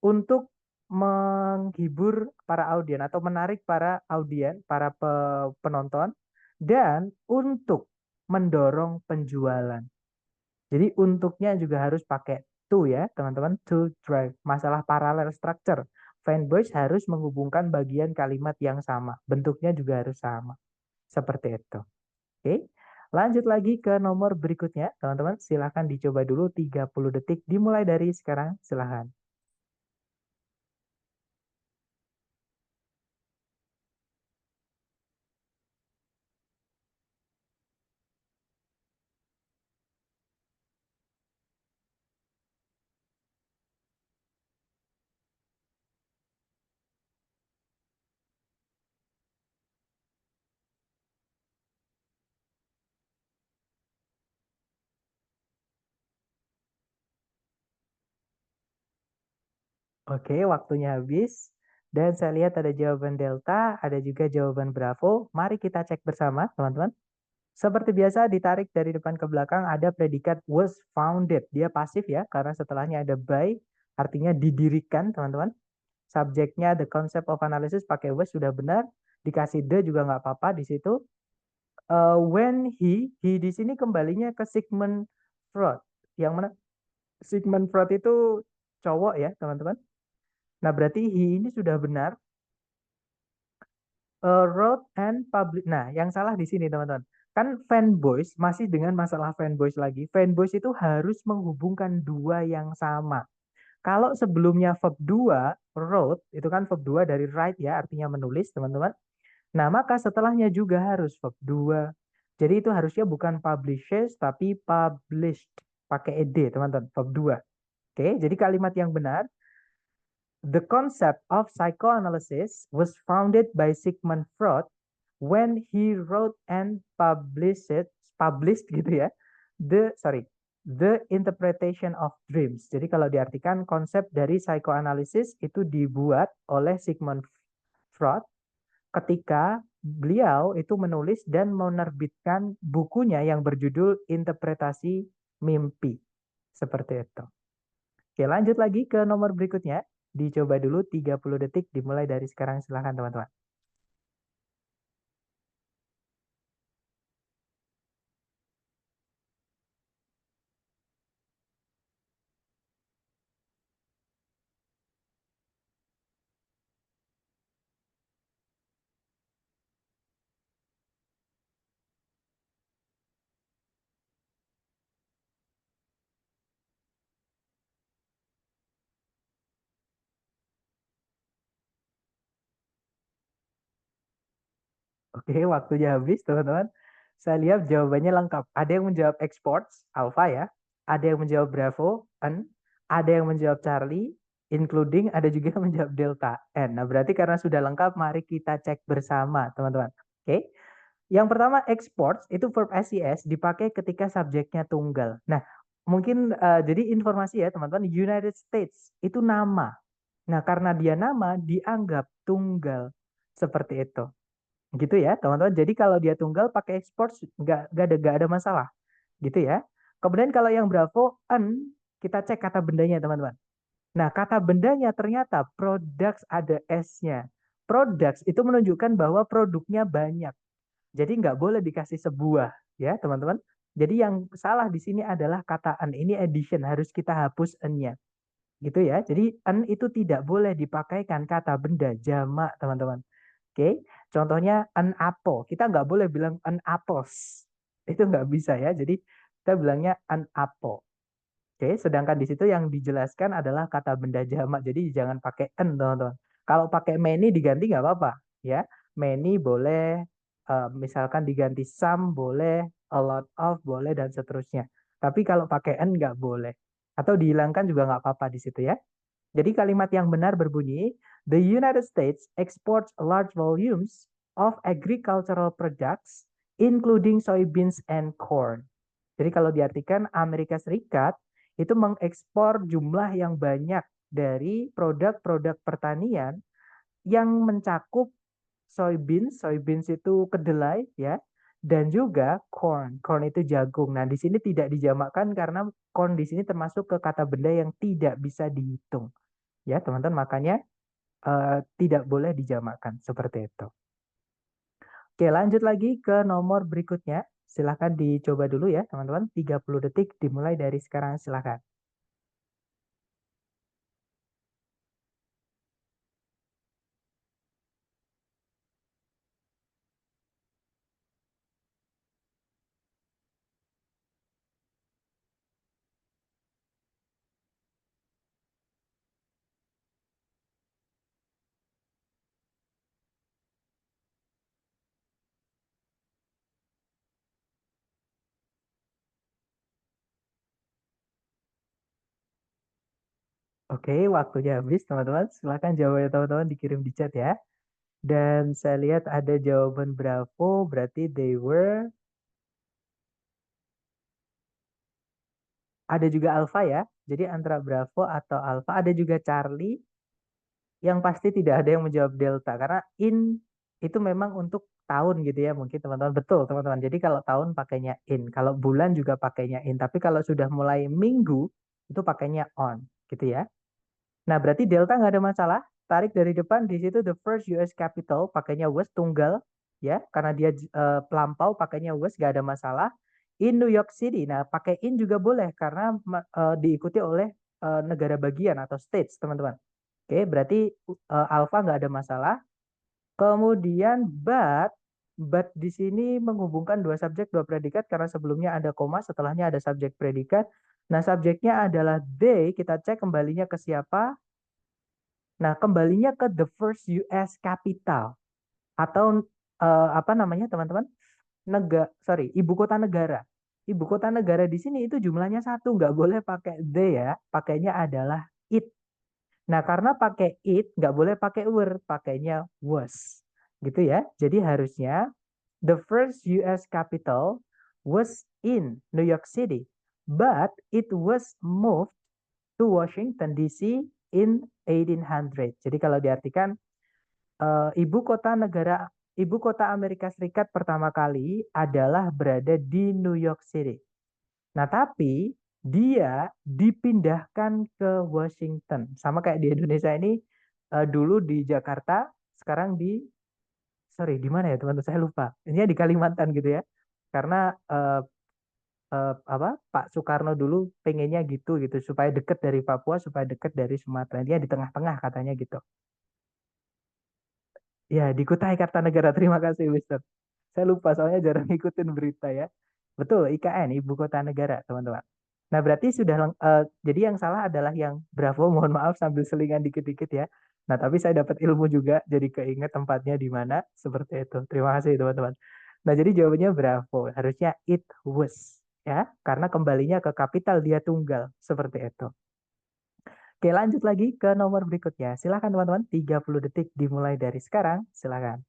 untuk menghibur para audien atau menarik para audien, para penonton, dan untuk mendorong penjualan. Jadi untuknya juga harus pakai to ya, teman-teman, to drive. Masalah parallel structure. Fanboys harus menghubungkan bagian kalimat yang sama. Bentuknya juga harus sama. Seperti itu. Oke. Lanjut lagi ke nomor berikutnya, teman-teman. Silahkan dicoba dulu 30 detik. Dimulai dari sekarang. Silahkan. Oke, waktunya habis. Dan saya lihat ada jawaban Delta, ada juga jawaban Bravo. Mari kita cek bersama, teman-teman. Seperti biasa, ditarik dari depan ke belakang ada predikat was founded. Dia pasif ya, karena setelahnya ada by, artinya didirikan, teman-teman. Subjeknya the concept of analysis pakai was sudah benar. Dikasih the juga nggak apa-apa di situ. When he di sini kembalinya ke Sigmund Freud. Yang mana Sigmund Freud itu cowok ya, teman-teman. Nah, berarti he ini sudah benar. Wrote and publish. Nah, yang salah di sini, teman-teman. Kan fanboys, masih dengan masalah fanboys lagi. Fanboys itu harus menghubungkan dua yang sama. Kalau sebelumnya verb 2, wrote, itu kan verb 2 dari write ya, artinya menulis, teman-teman. Nah, maka setelahnya juga harus verb 2. Jadi itu harusnya bukan publishes, tapi published. Pakai ed, teman-teman, verb 2. Oke, jadi kalimat yang benar, the concept of psychoanalysis was founded by Sigmund Freud when he wrote and published gitu ya, the interpretation of dreams. Jadi kalau diartikan konsep dari psychoanalysis itu dibuat oleh Sigmund Freud ketika beliau itu menulis dan menerbitkan bukunya yang berjudul Interpretasi Mimpi. Seperti itu. Oke, lanjut lagi ke nomor berikutnya. Dicoba dulu 30 detik dimulai dari sekarang. Silahkan teman-teman. Oke, waktunya habis teman-teman. Saya lihat jawabannya lengkap. Ada yang menjawab exports, alpha ya. Ada yang menjawab Bravo, N. Ada yang menjawab Charlie, including ada juga yang menjawab Delta, N. Nah, berarti karena sudah lengkap, mari kita cek bersama, teman-teman. Oke. Yang pertama, exports itu verb SES dipakai ketika subjeknya tunggal. Nah, mungkin jadi informasi ya, teman-teman. United States itu nama. Nah, karena dia nama, dianggap tunggal. Seperti itu. Gitu ya, teman-teman. Jadi kalau dia tunggal pakai export nggak ada masalah, gitu ya. Kemudian kalau yang Bravo N, kita cek kata bendanya, teman-teman. Nah, kata bendanya ternyata products ada S-nya. Products itu menunjukkan bahwa produknya banyak. Jadi nggak boleh dikasih sebuah, ya, teman-teman. Jadi yang salah di sini adalah kata N. Ini addition, harus kita hapus N-nya. Gitu ya. Jadi N itu tidak boleh dipakaikan kata benda jamak, teman-teman. Oke, contohnya an apple. Kita nggak boleh bilang an apples. Itu nggak bisa ya. Jadi kita bilangnya an apple. Oke, sedangkan di situ yang dijelaskan adalah kata benda jamak. Jadi jangan pakai an, teman-teman. Kalau pakai many diganti nggak apa-apa. Ya, many boleh, misalkan diganti some boleh, a lot of boleh, dan seterusnya. Tapi kalau pakai an nggak boleh. Atau dihilangkan juga nggak apa-apa di situ ya. Jadi kalimat yang benar berbunyi, the United States exports large volumes of agricultural products, including soybeans and corn. Jadi kalau diartikan Amerika Serikat itu mengekspor jumlah yang banyak dari produk-produk pertanian yang mencakup soybeans, soybeans itu kedelai ya, dan juga corn. Corn itu jagung. Nah, di sini tidak dijamakkan karena corn di sini termasuk ke kata benda yang tidak bisa dihitung. Ya, teman-teman, makanya tidak boleh dijamakkan seperti itu. Oke, lanjut lagi ke nomor berikutnya. Silahkan dicoba dulu ya, teman-teman. 30 detik dimulai dari sekarang, silahkan. Oke, waktunya habis, teman-teman. Silahkan jawabannya teman-teman dikirim di chat ya. Dan saya lihat ada jawaban Bravo, berarti they were. Ada juga Alpha ya. Jadi antara Bravo atau Alpha. Ada juga Charlie. Yang pasti tidak ada yang menjawab delta karena in itu memang untuk tahun gitu ya mungkin teman-teman. Betul teman-teman. Jadi kalau tahun pakainya in, kalau bulan juga pakainya in. Tapi kalau sudah mulai minggu itu pakainya on gitu ya. Nah berarti delta nggak ada masalah. Tarik dari depan di situ the first US capital pakainya was tunggal ya karena dia pelampau pakainya was nggak ada masalah. In New York City. Nah pakai in juga boleh karena diikuti oleh negara bagian atau states teman-teman. Oke, berarti alfa nggak ada masalah. Kemudian but di sini menghubungkan dua subjek, dua predikat karena sebelumnya ada koma, setelahnya ada subjek predikat. Nah, subjeknya adalah they, kita cek kembalinya ke siapa? Nah, kembalinya ke the first US capital atau apa namanya teman-teman? Ibu kota negara. Ibu kota negara di sini itu jumlahnya satu, nggak boleh pakai they ya, pakainya adalah it. Nah, karena pakai it, nggak boleh pakai were, pakainya was. Gitu ya. Jadi harusnya the first US capital was in New York City, but it was moved to Washington DC in 1800. Jadi kalau diartikan ibu kota Amerika Serikat pertama kali adalah berada di New York City. Nah, tapi dia dipindahkan ke Washington. Sama kayak di Indonesia ini dulu di Jakarta, sekarang di mana ya teman-teman? Saya lupa. Ini di Kalimantan gitu ya. Karena apa Pak Soekarno dulu pengennya gitu supaya dekat dari Papua, supaya dekat dari Sumatera. Dia di tengah-tengah katanya gitu. Ya, di Kutai Kartanegara. Terima kasih, Mister. Saya lupa soalnya jarang ngikutin berita ya. Betul, IKN, Ibu Kota Negara, teman-teman. Nah, berarti sudah jadi yang salah adalah yang Bravo, mohon maaf sambil selingan dikit-dikit ya. Nah, tapi saya dapat ilmu juga, jadi keinget tempatnya di mana, seperti itu. Terima kasih, teman-teman. Nah, jadi jawabannya Bravo, harusnya it was, ya, karena kembalinya ke kapital dia tunggal, seperti itu. Oke, lanjut lagi ke nomor berikutnya. Silakan, teman-teman, 30 detik dimulai dari sekarang, silakan.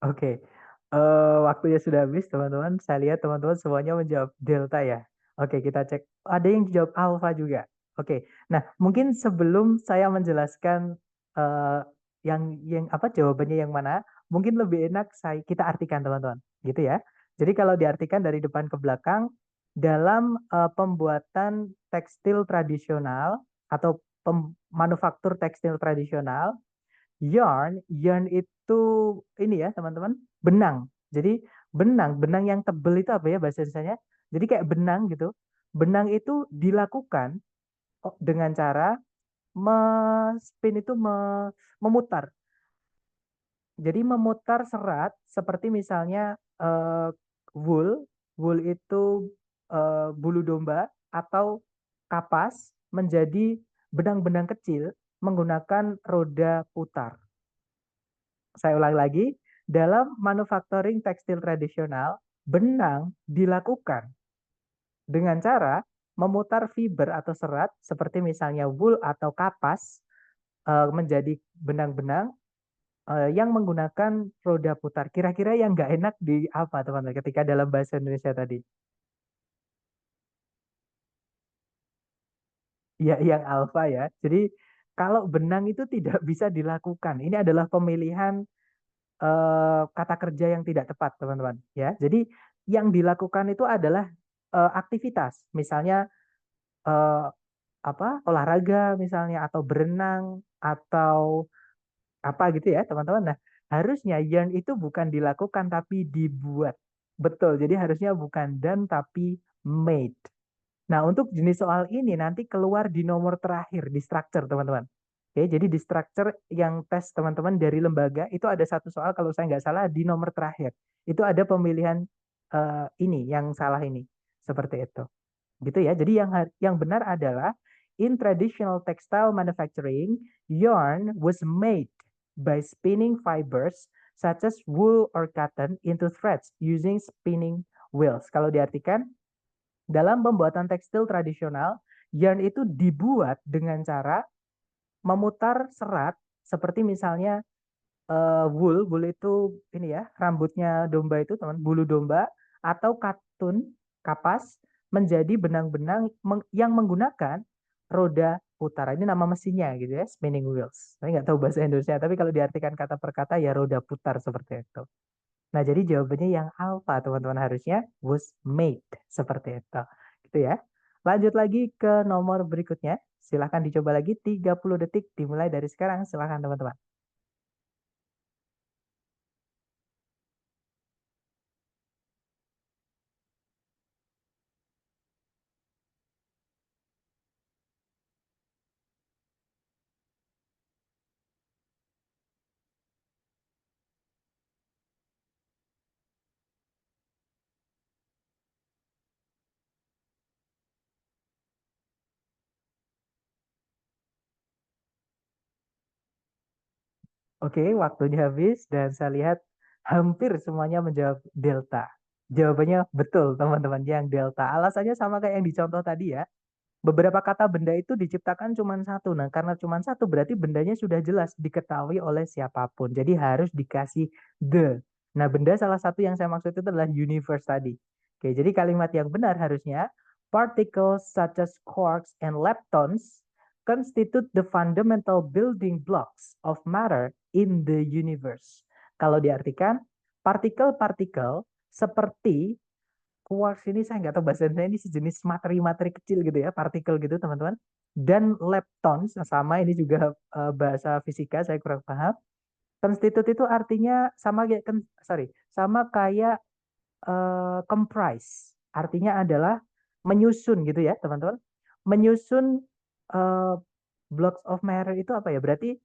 Oke, waktunya sudah habis teman-teman. Saya lihat teman-teman semuanya menjawab delta ya. Oke, kita cek. Ada yang jawab alfa juga. Oke, nah mungkin sebelum saya menjelaskan eh, yang apa jawabannya yang mana, mungkin lebih enak kita artikan teman-teman, gitu ya. Jadi kalau diartikan dari depan ke belakang dalam pembuatan tekstil tradisional atau manufaktur tekstil tradisional. Yarn itu ini ya teman-teman, benang. Jadi benang yang tebel itu apa ya bahasa Indonesianya? Jadi kayak benang gitu. Benang itu dilakukan dengan cara spin itu memutar. Jadi memutar serat seperti misalnya wool, wool itu bulu domba atau kapas menjadi benang-benang kecil menggunakan roda putar. Saya ulang lagi, dalam manufacturing tekstil tradisional, benang dilakukan dengan cara memutar fiber atau serat seperti misalnya wool atau kapas menjadi benang-benang yang menggunakan roda putar. Kira-kira yang nggak enak di apa teman-teman ketika dalam bahasa Indonesia tadi? Ya, yang alfa ya. Jadi kalau benang itu tidak bisa dilakukan. Ini adalah pemilihan kata kerja yang tidak tepat, teman-teman. Ya, jadi yang dilakukan itu adalah aktivitas, misalnya eh, apa olahraga, misalnya atau berenang atau apa gitu ya, teman-teman. Nah, harusnya yarn itu bukan dilakukan tapi dibuat. Betul. Jadi harusnya bukan dan tapi made. Nah, untuk jenis soal ini nanti keluar di nomor terakhir di structure, teman-teman. Oke, jadi di structure yang tes teman-teman dari lembaga itu ada satu soal kalau saya nggak salah di nomor terakhir. Itu ada pemilihan ini yang salah ini. Seperti itu. Gitu ya. Jadi yang benar adalah In traditional textile manufacturing, yarn was made by spinning fibers such as wool or cotton into threads using spinning wheels. Kalau diartikan, dalam pembuatan tekstil tradisional, yarn itu dibuat dengan cara memutar serat seperti misalnya wool itu ini ya, rambutnya domba itu teman, bulu domba atau katun, kapas menjadi benang-benang yang menggunakan roda putar. Ini nama mesinnya gitu ya, spinning wheels. Saya nggak tahu bahasa Indonesia, tapi kalau diartikan kata per kata ya roda putar seperti itu. Nah, jadi jawabannya yang alpha, teman-teman, harusnya was made seperti itu. Gitu ya. Lanjut lagi ke nomor berikutnya. Silahkan dicoba lagi 30 detik dimulai dari sekarang. Silahkan teman-teman. Oke, waktunya habis dan saya lihat hampir semuanya menjawab delta. Jawabannya betul, teman-teman, yang delta. Alasannya sama kayak yang dicontoh tadi ya. Beberapa kata benda itu diciptakan cuma satu. Nah, karena cuma satu berarti bendanya sudah jelas diketahui oleh siapapun. Jadi harus dikasih the. Nah, benda salah satu yang saya maksud itu adalah universe tadi. Oke, jadi kalimat yang benar harusnya particles such as quarks and leptons constitute the fundamental building blocks of matter in the universe. Kalau diartikan, partikel-partikel seperti quarks ini saya nggak tahu bahasa Indonesia, ini sejenis materi-materi kecil gitu ya, partikel gitu teman-teman. Dan leptons, sama ini juga bahasa fisika saya kurang paham. Constitute itu artinya sama kayak sama kayak comprise. Artinya adalah menyusun gitu ya teman-teman. Menyusun uh, blocks of matter itu apa ya? Berarti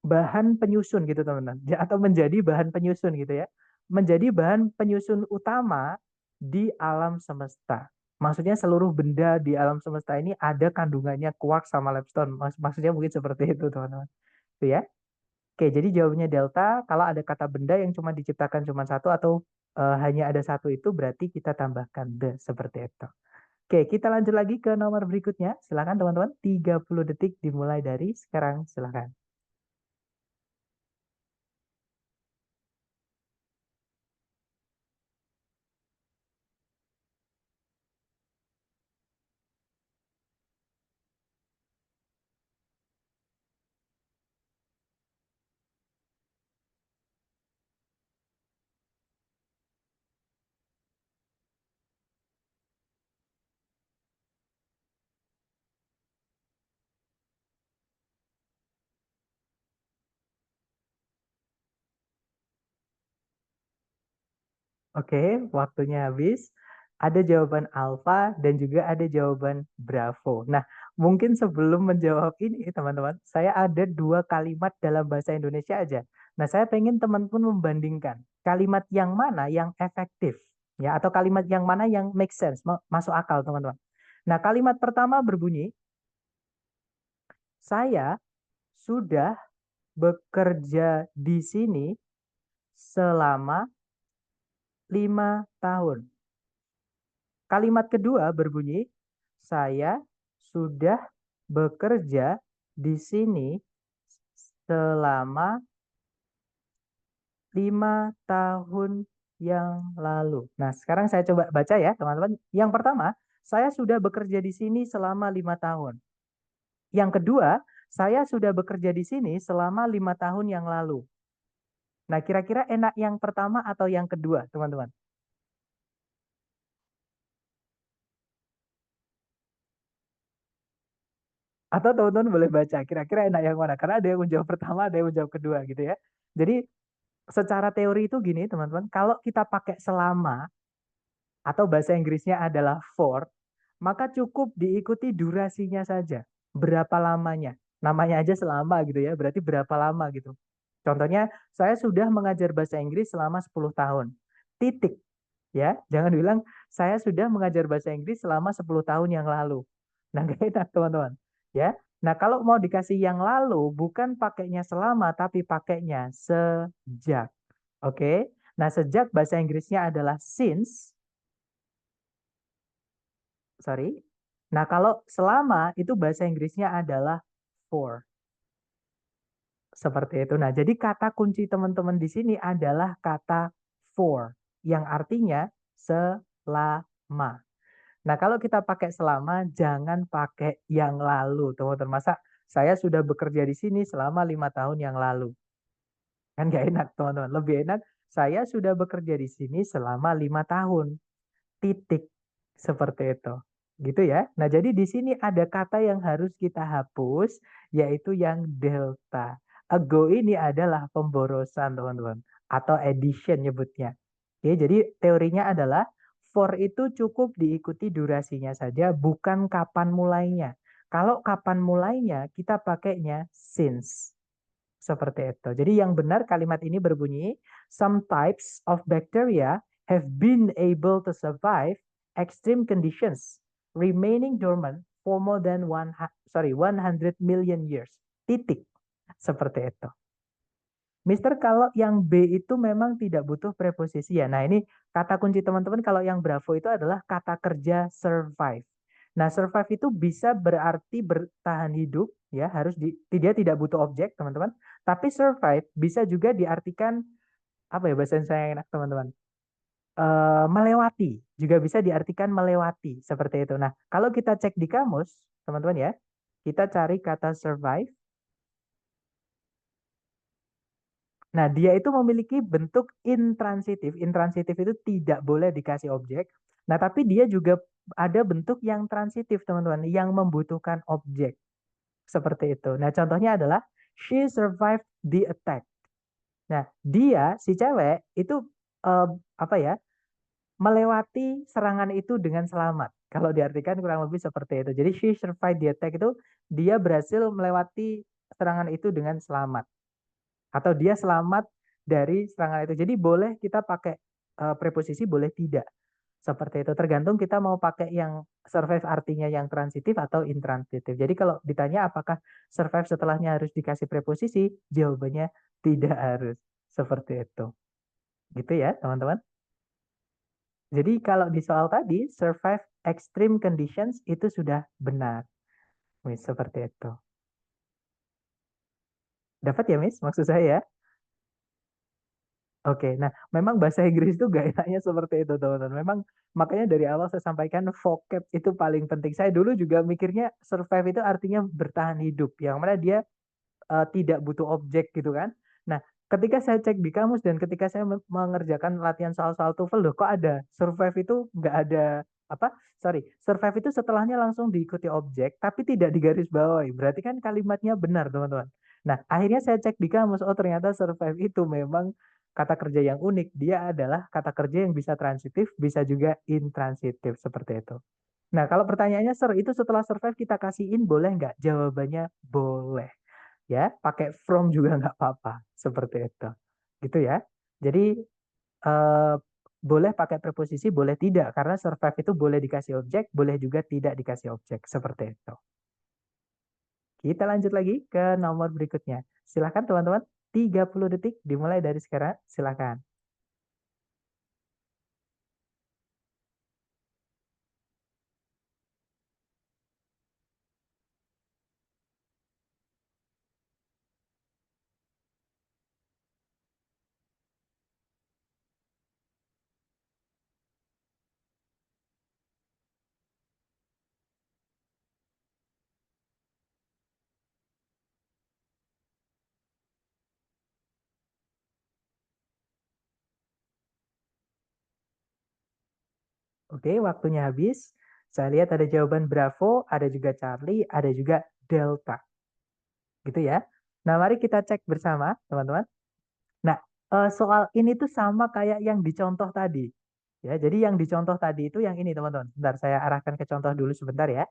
bahan penyusun gitu teman-teman, atau menjadi bahan penyusun gitu ya, menjadi bahan penyusun utama di alam semesta. Maksudnya seluruh benda di alam semesta ini ada kandungannya quark sama lepton. Maksudnya mungkin seperti itu teman-teman. Itu ya. Oke, jadi jawabannya delta. Kalau ada kata benda yang cuma diciptakan cuma satu atau hanya ada satu, itu berarti kita tambahkan the seperti itu. Oke, kita lanjut lagi ke nomor berikutnya. Silakan teman-teman, 30 detik dimulai dari sekarang. Silakan. Oke, waktunya habis. Ada jawaban alfa dan juga ada jawaban bravo. Nah, mungkin sebelum menjawab ini, teman-teman, saya ada dua kalimat dalam bahasa Indonesia aja. Nah, saya pengen teman-teman membandingkan kalimat yang mana yang efektif, ya, atau kalimat yang mana yang make sense, masuk akal, teman-teman. Nah, kalimat pertama berbunyi, saya sudah bekerja di sini selama 5 tahun. Kalimat kedua berbunyi, saya sudah bekerja di sini selama 5 tahun yang lalu. Nah, sekarang saya coba baca ya, teman-teman. Yang pertama, saya sudah bekerja di sini selama 5 tahun. Yang kedua, saya sudah bekerja di sini selama 5 tahun yang lalu. Nah, kira-kira enak yang pertama atau yang kedua, teman-teman? Atau teman-teman boleh baca, kira-kira enak yang mana? Karena ada yang menjawab pertama, ada yang menjawab kedua gitu ya. Jadi secara teori itu gini teman-teman, kalau kita pakai selama atau bahasa Inggrisnya adalah for, maka cukup diikuti durasinya saja. Berapa lamanya? Namanya aja selama gitu ya, berarti berapa lama gitu. Contohnya, saya sudah mengajar bahasa Inggris selama 10 tahun. Titik. Ya, jangan bilang saya sudah mengajar bahasa Inggris selama 10 tahun yang lalu. Nah, nggak enak teman-teman. Ya. Nah, kalau mau dikasih yang lalu, bukan pakainya selama, tapi pakainya sejak. Oke. Nah, sejak bahasa Inggrisnya adalah since. Sorry. Nah, kalau selama itu bahasa Inggrisnya adalah for. Seperti itu. Nah, jadi kata kunci teman-teman di sini adalah kata for, yang artinya selama. Nah, kalau kita pakai selama, jangan pakai yang lalu, teman-teman. Masa saya sudah bekerja di sini selama 5 tahun yang lalu. Kan nggak enak, teman-teman. Lebih enak, saya sudah bekerja di sini selama 5 tahun. Titik. Seperti itu. Gitu ya. Nah, jadi di sini ada kata yang harus kita hapus, yaitu yang delta. Ago ini adalah pemborosan, teman-teman. Atau addition nyebutnya. Oke, jadi teorinya adalah for itu cukup diikuti durasinya saja, bukan kapan mulainya. Kalau kapan mulainya, kita pakainya since. Seperti itu. Jadi yang benar kalimat ini berbunyi, some types of bacteria have been able to survive extreme conditions, remaining dormant for more than 100 million years. Titik. Seperti itu. Mister, kalau yang B itu memang tidak butuh preposisi ya. Nah, ini kata kunci teman-teman kalau yang Bravo itu adalah kata kerja survive. Nah, survive itu bisa berarti bertahan hidup, ya, dia tidak butuh objek, teman-teman. Tapi survive bisa juga diartikan apa ya bahasa saya yang enak, teman-teman? Melewati, juga bisa diartikan melewati, seperti itu. Nah, kalau kita cek di kamus, teman-teman ya, kita cari kata survive. Nah, dia itu memiliki bentuk intransitif. Intransitif itu tidak boleh dikasih objek. Nah, tapi dia juga ada bentuk yang transitif, teman-teman, yang membutuhkan objek. Seperti itu. Nah, contohnya adalah she survived the attack. Nah, dia, si cewek, itu eh, apa ya, melewati serangan itu dengan selamat. Kalau diartikan kurang lebih seperti itu. Jadi, she survived the attack itu, dia berhasil melewati serangan itu dengan selamat atau dia selamat dari serangan itu. Jadi boleh kita pakai preposisi, boleh tidak. Seperti itu. Tergantung kita mau pakai yang survive artinya yang transitif atau intransitif. Jadi kalau ditanya apakah survive setelahnya harus dikasih preposisi, jawabannya tidak harus. Seperti itu. Gitu ya, teman-teman. Jadi kalau di soal tadi, survive extreme conditions itu sudah benar. Miss, seperti itu. Dapat ya, Miss? Maksud saya ya? Oke, nah memang bahasa Inggris itu gak enaknya seperti itu teman-teman. Memang makanya dari awal saya sampaikan vocab itu paling penting. Saya dulu juga mikirnya survive itu artinya bertahan hidup, yang mana dia tidak butuh objek gitu kan. Nah, ketika saya cek di kamus dan ketika saya mengerjakan latihan soal-soal TOEFL, loh kok ada survive itu nggak ada apa? Sorry, survive itu setelahnya langsung diikuti objek, tapi tidak digarisbawahi. Berarti kan kalimatnya benar, teman-teman. Nah, akhirnya saya cek di kamus, oh ternyata survive itu memang kata kerja yang unik. Dia adalah kata kerja yang bisa transitif, bisa juga intransitif, seperti itu. Nah, kalau pertanyaannya, Sir, itu setelah survive kita kasihin boleh nggak? Jawabannya boleh. Ya, pakai from juga nggak apa-apa. Seperti itu. Gitu ya. Jadi, eh, boleh pakai preposisi, boleh tidak. Karena survive itu boleh dikasih objek, boleh juga tidak dikasih objek. Seperti itu. Kita lanjut lagi ke nomor berikutnya. Silakan teman-teman. 30 detik dimulai dari sekarang. Silakan. Oke, waktunya habis. Saya lihat ada jawaban Bravo, ada juga Charlie, ada juga Delta. Gitu ya. Nah, mari kita cek bersama, teman-teman. Nah, soal ini tuh sama kayak yang dicontoh tadi. Ya, jadi yang dicontoh tadi itu yang ini, teman-teman. Bentar, saya arahkan ke contoh dulu sebentar ya.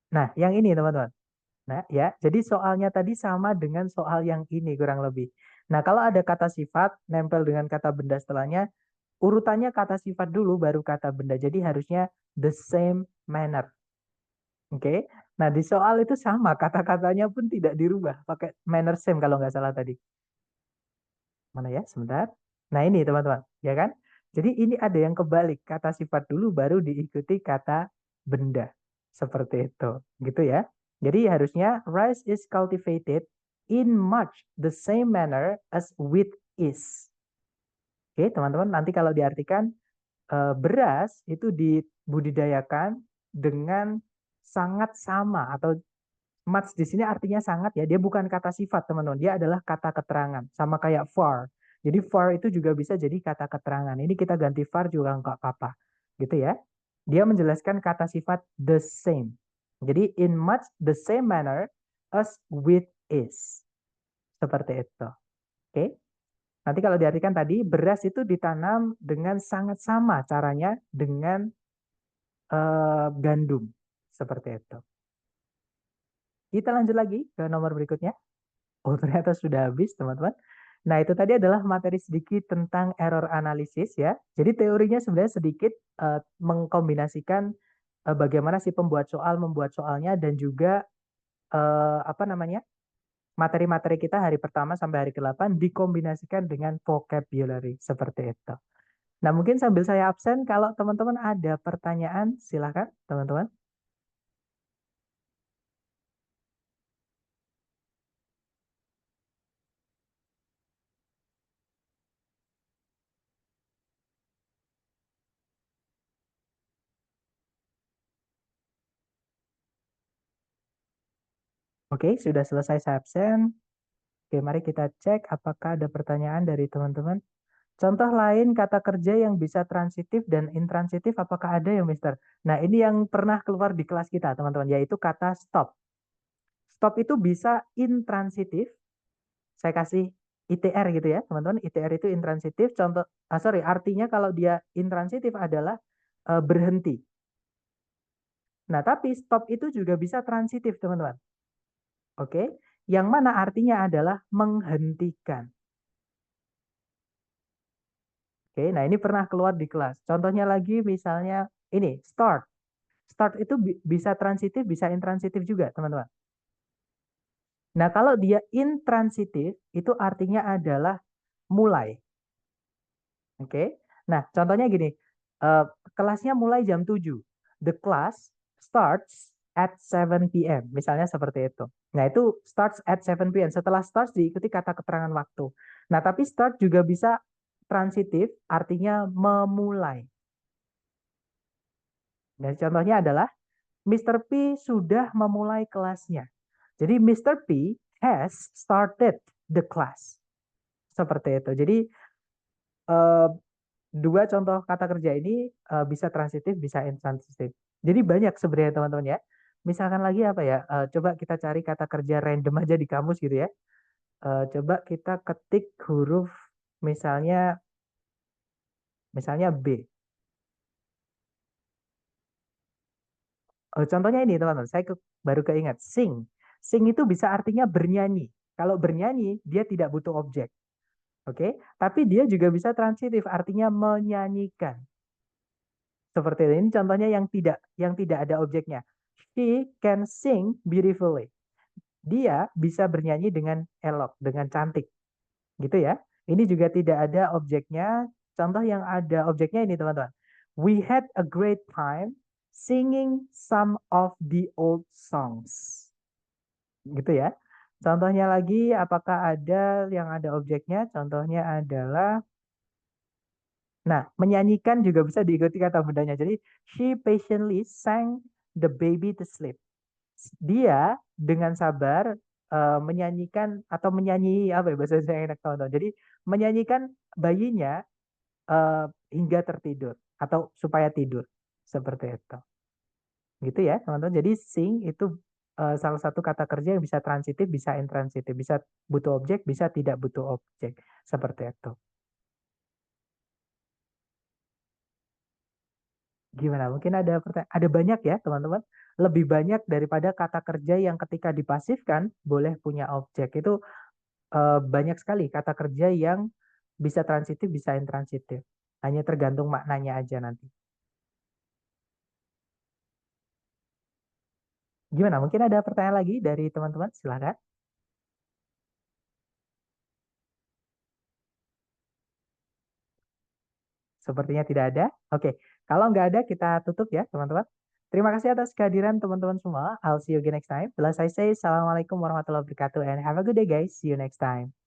Nah, yang ini, teman-teman. Nah, ya, jadi soalnya tadi sama dengan soal yang ini kurang lebih. Nah, kalau ada kata sifat nempel dengan kata benda setelahnya, urutannya kata sifat dulu baru kata benda. Jadi harusnya the same manner. Oke. Nah, di soal itu sama, kata-katanya pun tidak dirubah. Pakai manner same kalau nggak salah tadi. Mana ya? Sebentar. Nah, ini teman-teman. Ya kan? Jadi ini ada yang kebalik. Kata sifat dulu baru diikuti kata benda. Seperti itu. Gitu ya. Jadi harusnya rice is cultivated in much the same manner as wheat is. Oke, teman-teman. Nanti kalau diartikan beras itu dibudidayakan dengan sangat sama atau much di sini artinya sangat ya. Dia bukan kata sifat, teman-teman. Dia adalah kata keterangan. Sama kayak far. Jadi far itu juga bisa jadi kata keterangan. Ini kita ganti far juga nggak apa-apa. Gitu ya. Dia menjelaskan kata sifat the same. Jadi in much the same manner as with is. Seperti itu. Oke. Nanti kalau diartikan tadi, beras itu ditanam dengan sangat sama caranya dengan gandum. Seperti itu. Kita lanjut lagi ke nomor berikutnya. Oh, ternyata sudah habis, teman-teman. Nah, itu tadi adalah materi sedikit tentang error analisis ya. Jadi teorinya sebenarnya sedikit mengkombinasikan bagaimana si pembuat soal membuat soalnya dan juga apa namanya? Materi-materi kita hari pertama sampai hari ke-8 dikombinasikan dengan vocabulary seperti itu. Nah, mungkin sambil saya absen kalau teman-teman ada pertanyaan, silakan teman-teman. Oke, sudah selesai saya absen. Oke, mari kita cek apakah ada pertanyaan dari teman-teman. Contoh lain kata kerja yang bisa transitif dan intransitif, apakah ada ya, Mister? Nah, ini yang pernah keluar di kelas kita, teman-teman, yaitu kata stop. Stop itu bisa intransitif. Saya kasih ITR gitu ya, teman-teman. ITR itu intransitif. Contoh, sorry, artinya kalau dia intransitif adalah berhenti. Nah, tapi stop itu juga bisa transitif, teman-teman. Oke, yang mana artinya adalah menghentikan. Oke, nah ini pernah keluar di kelas. Contohnya lagi misalnya ini, start. Start itu bisa transitif, bisa intransitif juga, teman-teman. Nah, kalau dia intransitif, itu artinya adalah mulai. Oke. Nah, contohnya gini, eh, kelasnya mulai jam 7. The class starts at 7 p.m. Misalnya seperti itu. Nah, itu starts at 7 p.m. Setelah starts diikuti kata keterangan waktu. Nah, tapi start juga bisa transitif, artinya memulai. Dan contohnya adalah Mr. P sudah memulai kelasnya. Jadi Mr. P has started the class. Seperti itu. Jadi eh, dua contoh kata kerja ini bisa transitif, bisa intransitif. Jadi banyak sebenarnya teman-teman ya. Misalkan lagi apa ya? Coba kita cari kata kerja random aja di kamus gitu ya. Coba kita ketik huruf misalnya misalnya B. Contohnya ini teman-teman, saya baru keingat sing. Sing itu bisa artinya bernyanyi. Kalau bernyanyi dia tidak butuh objek. Oke, tapi dia juga bisa transitif, artinya menyanyikan. Seperti ini contohnya yang tidak ada objeknya. She can sing beautifully. Dia bisa bernyanyi dengan elok, dengan cantik. Gitu ya. Ini juga tidak ada objeknya. Contoh yang ada objeknya ini teman-teman. We had a great time singing some of the old songs. Gitu ya. Contohnya lagi, apakah ada yang ada objeknya? Contohnya adalah, nah, menyanyikan juga bisa diikuti kata bundanya. Jadi, she patiently sang the baby to sleep. Dia dengan sabar menyanyikan atau menyanyi apa ya bahasa saya enak teman-teman. Jadi, menyanyikan bayinya eh, hingga tertidur atau supaya tidur. Seperti itu. Gitu ya, teman-teman. Jadi sing itu salah satu kata kerja yang bisa transitif, bisa intransitif, bisa butuh objek, bisa tidak butuh objek. Seperti itu. Gimana? Mungkin ada pertanyaan. Ada banyak ya, teman-teman. Lebih banyak daripada kata kerja yang ketika dipasifkan boleh punya objek. Itu banyak sekali kata kerja yang bisa transitif, bisa intransitif. Hanya tergantung maknanya aja nanti. Gimana? Mungkin ada pertanyaan lagi dari teman-teman? Silakan. Sepertinya tidak ada. Oke, kalau nggak ada kita tutup ya teman-teman. Terima kasih atas kehadiran teman-teman semua. I'll see you again next time. Bila saya say, Assalamualaikum warahmatullahi wabarakatuh and have a good day guys. See you next time.